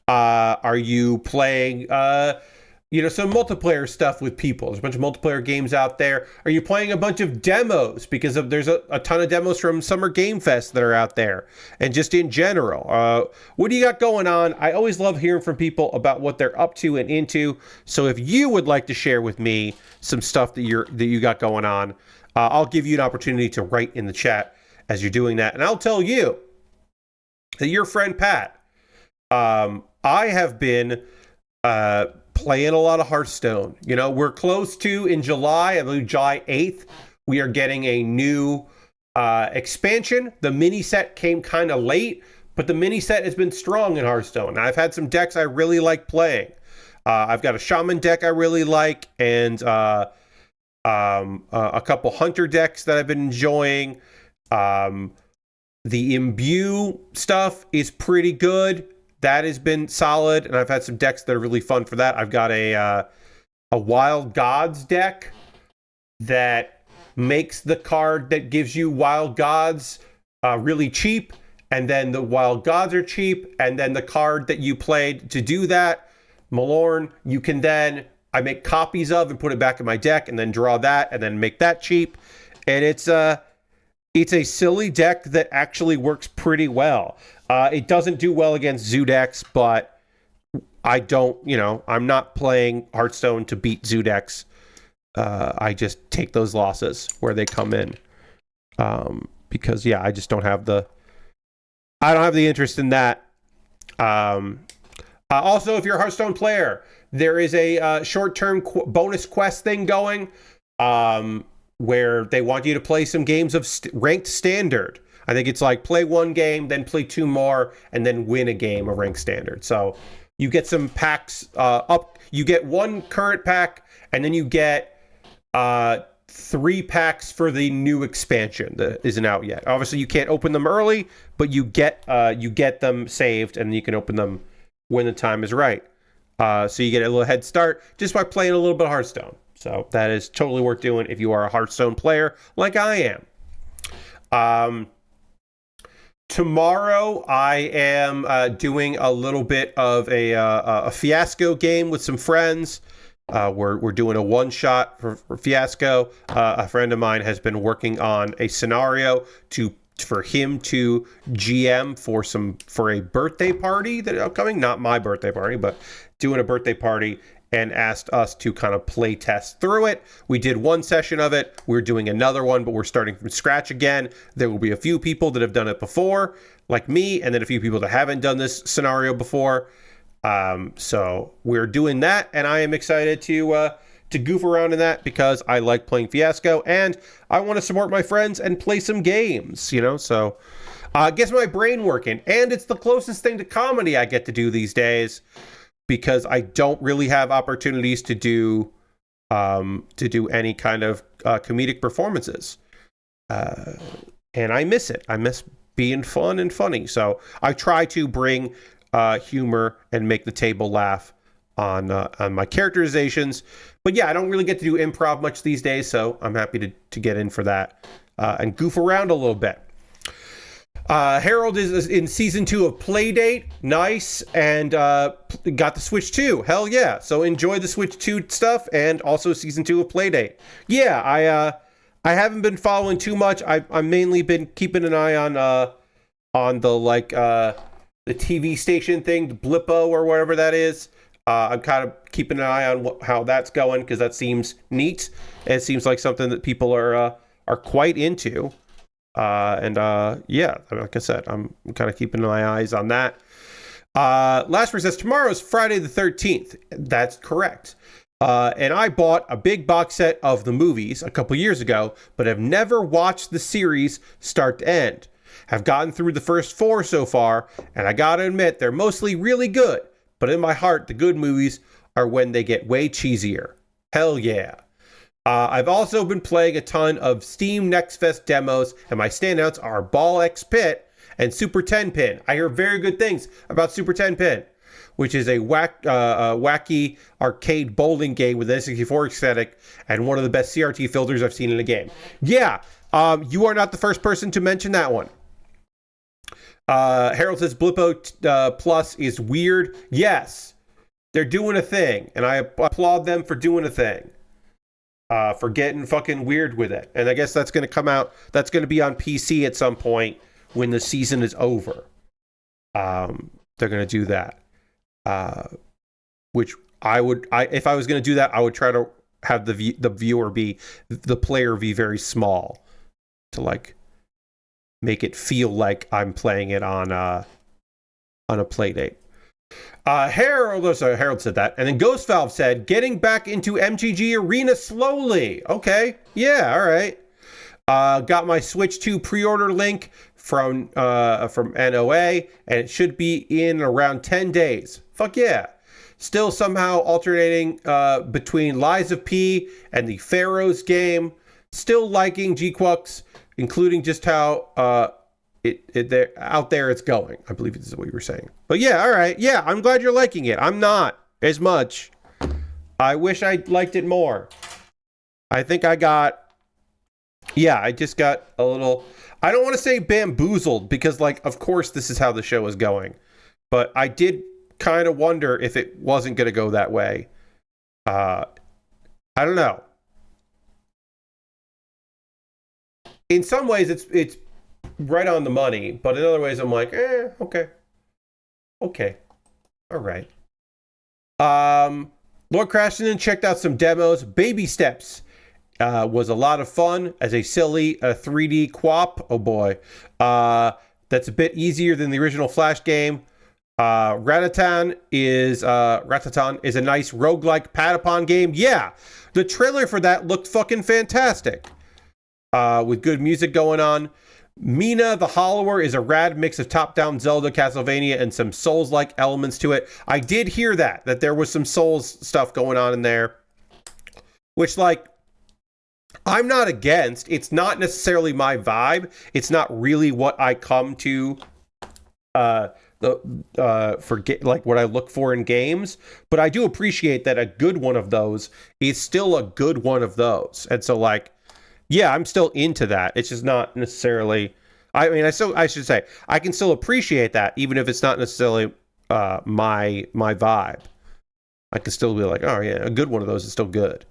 Are you playing, some multiplayer stuff with people? There's a bunch of multiplayer games out there. Are you playing a bunch of demos? Because there's a ton of demos from Summer Game Fest that are out there. And just in general. What do you got going on? I always love hearing from people about what they're up to and into. So if you would like to share with me some stuff that you got going on, I'll give you an opportunity to write in the chat as you're doing that. And I'll tell you that your friend Pat, I have been playing a lot of Hearthstone. We're close to, in July, I believe July 8th, we are getting a new expansion. The mini set came kind of late, but the mini set has been strong in Hearthstone. I've had some decks I really like playing. I've got a Shaman deck I really like, and a couple Hunter decks that I've been enjoying. The Imbue stuff is pretty good. That has been solid, and I've had some decks that are really fun for that. I've got a Wild Gods deck that makes the card that gives you Wild Gods really cheap, and then the Wild Gods are cheap, and then the card that you played to do that, Malorn, you can then, I make copies of and put it back in my deck, and then draw that, and then make that cheap. And it's a silly deck that actually works pretty well. It doesn't do well against Zoo decks, but I'm not playing Hearthstone to beat Zoo decks. I just take those losses where they come in. Because I just don't have the interest in that. Also, if you're a Hearthstone player, there is a short-term bonus quest thing going, where they want you to play some games of ranked standard. I think it's like play one game, then play 2 more, and then win a game of ranked standard. So you get some packs up. You get 1 current pack, and then you get 3 packs for the new expansion that isn't out yet. Obviously, you can't open them early, but you get them saved, and you can open them when the time is right. So you get a little head start just by playing a little bit of Hearthstone. So that is totally worth doing if you are a Hearthstone player like I am. Tomorrow I am doing a little bit of a Fiasco game with some friends. We're doing a one-shot for Fiasco. A friend of mine has been working on a scenario for him to GM for a birthday party that is upcoming. Not my birthday party, but doing a birthday party, and asked us to kind of play test through it. We did one session of it. We're doing another one, but we're starting from scratch again. There will be a few people that have done it before, like me, and then a few people that haven't done this scenario before. So we're doing that, and I am excited to goof around in that because I like playing Fiasco, and I want to support my friends and play some games, so gets my brain working, and it's the closest thing to comedy I get to do these days, because I don't really have opportunities to do any kind of comedic performances. And I miss it. I miss being fun and funny. So I try to bring humor and make the table laugh on my characterizations. But yeah, I don't really get to do improv much these days, so I'm happy to get in for that and goof around a little bit. Harold is in season 2 of Playdate. Nice. And got the Switch 2. Hell yeah. So enjoy the Switch 2 stuff and also season 2 of Playdate. Yeah, I haven't been following too much. I've mainly been keeping an eye on the TV station thing, the Blippo or whatever that is. I'm kind of keeping an eye on how that's going because that seems neat. It seems like something that people are quite into. Yeah, like I said, I'm kind of keeping my eyes on that. Last says tomorrow is Friday the 13th. That's correct. And I bought a big box set of the movies a couple years ago, but have never watched the series start to end. Have gotten through the first 4 so far, and I gotta admit, they're mostly really good. But in my heart, the good movies are when they get way cheesier. Hell yeah. I've also been playing a ton of Steam Next Fest demos, and my standouts are Ball X Pit and Super 10 Pin. I hear very good things about Super 10 Pin, which is a wacky arcade bowling game with an N64 aesthetic and one of the best CRT filters I've seen in a game. Yeah, you are not the first person to mention that one. Harold says Blippo Plus is weird. Yes, they're doing a thing, and I applaud them for doing a thing. For getting fucking weird with it. And I guess that's going to come out, that's going to be on PC at some point when the season is over. They're going to do that. Which if I was going to do that, I would try to have the player be very small to like make it feel like I'm playing it on a Playdate. Harold said that, and then Ghost Valve said, getting back into MTG Arena slowly. Okay, yeah, all right. Got my Switch 2 pre-order link from NOA, and it should be in around 10 days. Fuck yeah. Still somehow alternating between Lies of P and the Pharaohs game. Still liking G-Quux, including just how out there it's going. I believe this is what you were saying. But yeah, all right. Yeah, I'm glad you're liking it. I'm not as much. I wish I liked it more. I think I just got a little, I don't want to say bamboozled because like, of course this is how the show is going. But I did kind of wonder if it wasn't going to go that way. I don't know. In some ways it's right on the money, but in other ways I'm like, okay, all right. Lord Crashton checked out some demos. Baby Steps was a lot of fun as a silly 3D quap. Oh boy, that's a bit easier than the original Flash game. Ratatan is a nice roguelike Patapon game. Yeah, the trailer for that looked fucking fantastic. With good music going on. Mina the Hollower is a rad mix of top-down Zelda, Castlevania, and some Souls-like elements to it. I did hear that there was some Souls stuff going on in there, which, like, I'm not against. It's not necessarily my vibe. It's not really what I come to like what I look for in games, but I do appreciate that a good one of those is still a good one of those. And so like, yeah, I'm still into that. It's just not necessarily, I mean, I should say I can still appreciate that even if it's not necessarily my vibe. I can still be like, oh yeah, a good one of those is still good.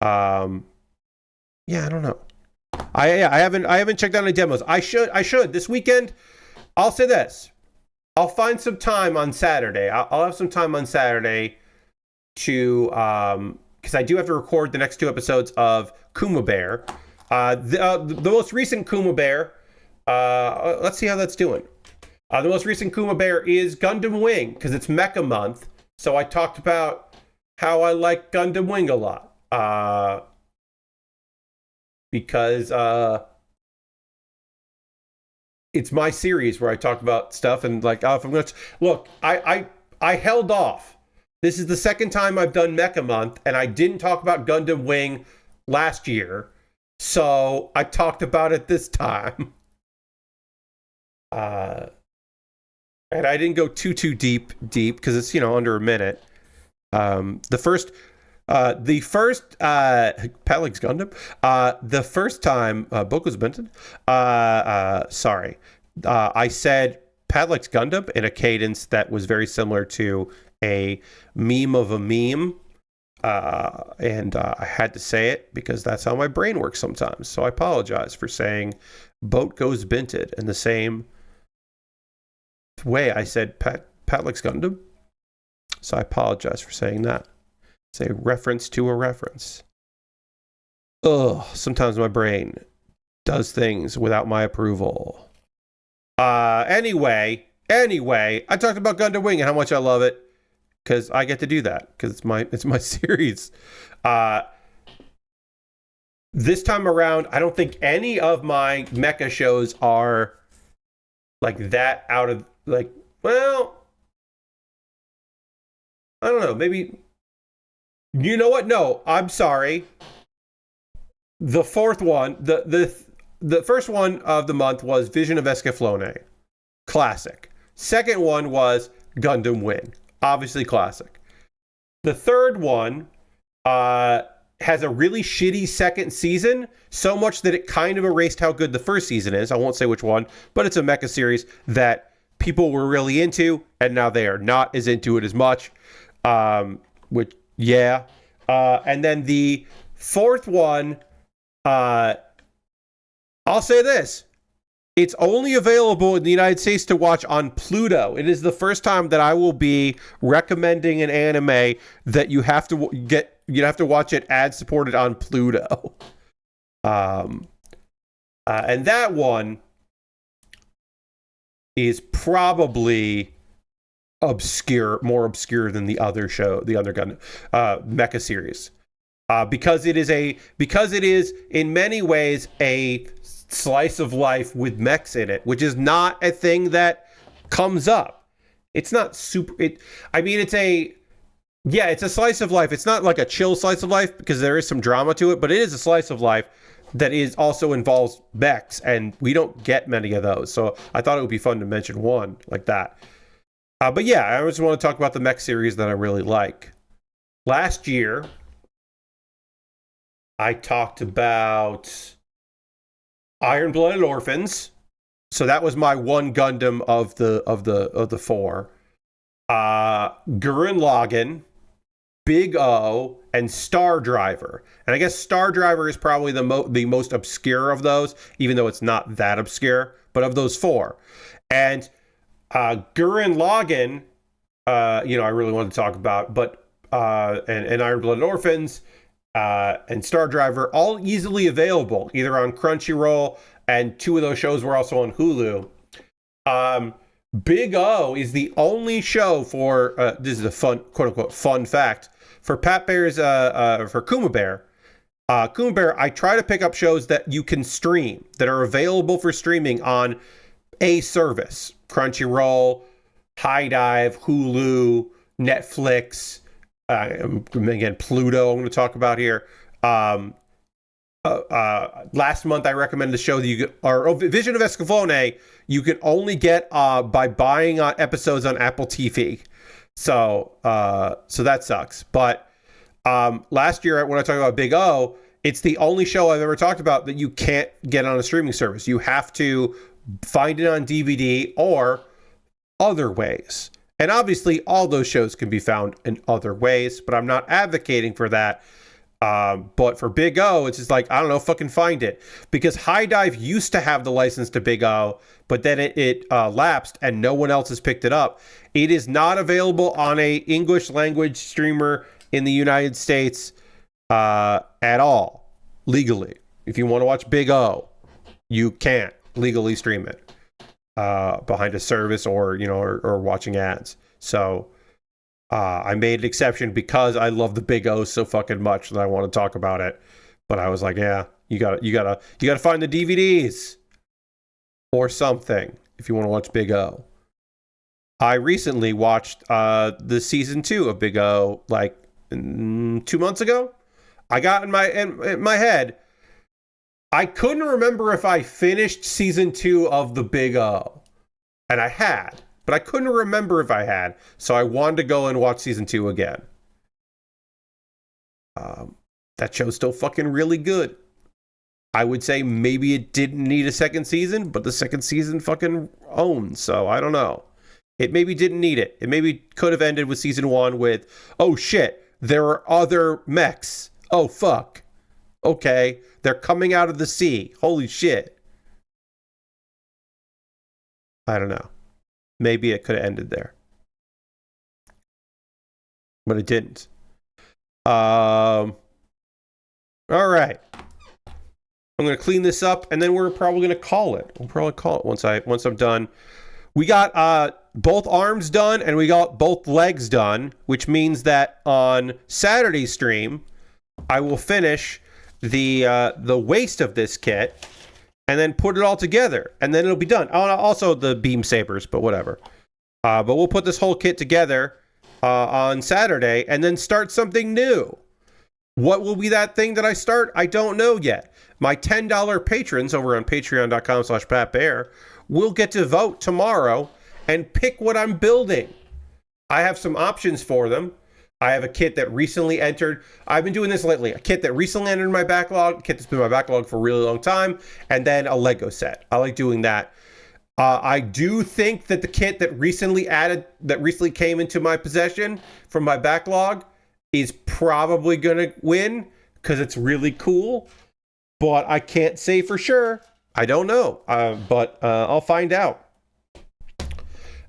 Yeah, I don't know. I haven't checked out any demos. I should this weekend. I'll say this. I'll find some time on Saturday. I'll have some time on Saturday to because I do have to record the next 2 episodes of Kuma Baer. The most recent Kuma Baer. Let's see how that's doing. The most recent Kuma Baer is Gundam Wing because it's Mecha Month. So I talked about how I like Gundam Wing a lot. Because it's my series where I talk about stuff and like, if I'm going to look, I held off. This is the second time I've done Mecha Month, and I didn't talk about Gundam Wing last year, so I talked about it this time. And I didn't go too deep because it's under a minute. The first Palik's Gundam. The first time Boku's Benton. Sorry, I said Padlex Gundam in a cadence that was very similar to a meme of a meme, and I had to say it because that's how my brain works sometimes. So I apologize for saying Boat Goes Binted in the same way I said Padlex Gundam. So I apologize for saying that. It's a reference to a reference. Ugh, sometimes my brain does things without my approval. Anyway, I talked about Gundam Wing and how much I love it because I get to do that because it's my series. This time around, I don't think any of my mecha shows are like that out of like. Well, I don't know. Maybe. You know what? No, I'm sorry. The fourth one, the first one of the month was Vision of Escaflowne. Classic. Second one was Gundam Wing. Obviously classic. The third one has a really shitty second season, so much that it kind of erased how good the first season is. I won't say which one, but it's a mecha series that people were really into, and now they are not as into it as much. Which yeah. And then the fourth one, I'll say this. It's only available in the United States to watch on Pluto. It is the first time that I will be recommending an anime that you have to watch it ad supported on Pluto. And that one is probably more obscure than the other Gundam mecha series, because it is in many ways a slice of life with mechs in it, which is not a thing that comes up. It's not super. It's a slice of life. It's not like a chill slice of life because there is some drama to it, but it is a slice of life that is also involves mechs, and we don't get many of those. So I thought it would be fun to mention one like that. But yeah, I just want to talk about the mech series that I really like. Last year, I talked about Iron-Blooded Orphans. So that was my one Gundam of the 4. Gurren Lagann, Big O, and Star Driver. And I guess Star Driver is probably the most obscure of those, even though it's not that obscure. But of those 4, and Gurren Lagann, I really wanted to talk about, but and Iron-Blooded Orphans and Star Driver, all easily available either on Crunchyroll, and 2 of those shows were also on Hulu. Big O is the only show for this is a fun, quote unquote, fun fact for Pat Baer's for Kuma Baer. Kuma Baer, I try to pick up shows that you can stream, that are available for streaming on a service. Crunchyroll, High Dive, Hulu, Netflix, again, Pluto I'm going to talk about here. Last month I recommended the show that you could, or Vision of Escaflowne, you can only get by buying episodes on Apple TV. So that sucks. But last year when I talked about Big O, it's the only show I've ever talked about that you can't get on a streaming service. You have to find it on DVD or other ways. And obviously all those shows can be found in other ways, but I'm not advocating for that. But for Big O, it's just like, I don't know, fucking find it. Because High Dive used to have the license to Big O, but then it lapsed and no one else has picked it up. It is not available on a English language streamer in the United States at all, legally. If you want to watch Big O, you can't legally stream it behind a service or watching ads. So I made an exception because I love the Big O so fucking much that I want to talk about it. But I was like, yeah, you gotta find the DVDs or something if you want to watch Big O. I recently watched the season 2 of Big O like 2 months ago. I got in my head, I couldn't remember if I finished season 2 of the Big O, and I had. But I couldn't remember if I had, so I wanted to go and watch season 2 again. That show's still fucking really good. I would say maybe it didn't need a second season, but the second season fucking owns, so I don't know. It maybe didn't need it. It maybe could have ended with season 1 with, oh shit, there are other mechs. Oh fuck. Okay, they're coming out of the sea. Holy shit. I don't know. Maybe it could have ended there. But it didn't. All right. I'm going to clean this up, and then we're probably going to call it. We'll probably call it once I'm done. We got both arms done, and we got both legs done, which means that on Saturday's stream, I will finish the waist of this kit, and then put it all together, and then it'll be done. Also the beam sabers, but whatever. But we'll put this whole kit together on Saturday, and then start something new. What will be that thing that I start? I don't know yet. My $10 patrons over on patreon.com/PatBaer will get to vote tomorrow and pick what I'm building. I have some options for them. I have a kit that recently entered. I've been doing this lately. A kit that recently entered my backlog, a kit that's been in my backlog for a really long time, and then a Lego set. I like doing that. I do think that the kit that recently came into my possession from my backlog is probably going to win because it's really cool. But I can't say for sure. I don't know. But I'll find out.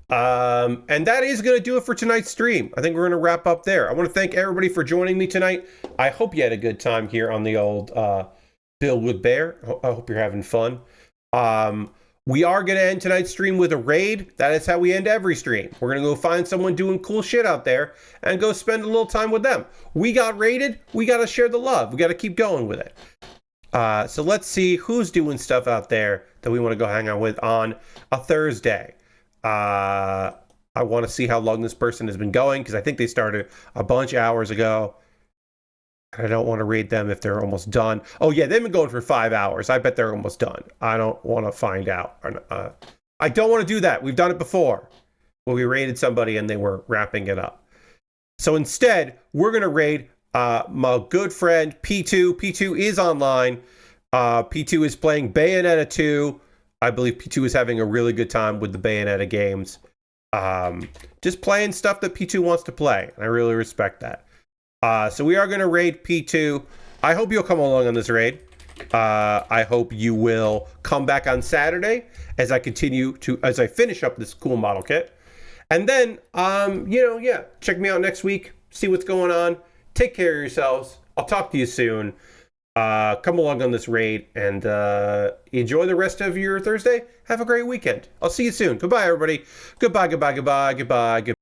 And that is going to do it for tonight's stream. I think we're going to wrap up there. I want to thank everybody for joining me tonight. I hope you had a good time here on the old Build with Baer. I hope you're having fun. We are going to end tonight's stream with a raid. That is how we end every stream. We're going to go find someone doing cool shit out there and go spend a little time with them. We got raided. We got to share the love. We got to keep going with it. So let's see who's doing stuff out there that we want to go hang out with on a Thursday. I want to see how long this person has been going because I think they started a bunch of hours ago. I don't want to raid them if they're almost done. Oh yeah, they've been going for 5 hours. I bet they're almost done. I don't want to find out. I don't want to do that. We've done it before where we raided somebody and they were wrapping it up. So instead, we're going to raid my good friend P2. P2 is online. P2 is playing Bayonetta 2. I believe P2 is having a really good time with the Bayonetta games. Just playing stuff that P2 wants to play. And I really respect that. So we are going to raid P2. I hope you'll come along on this raid. I hope you will come back on Saturday as I finish up this cool model kit. And then, check me out next week. See what's going on. Take care of yourselves. I'll talk to you soon. Come along on this raid and enjoy the rest of your Thursday. Have a great weekend. I'll see you soon. Goodbye, everybody. Goodbye.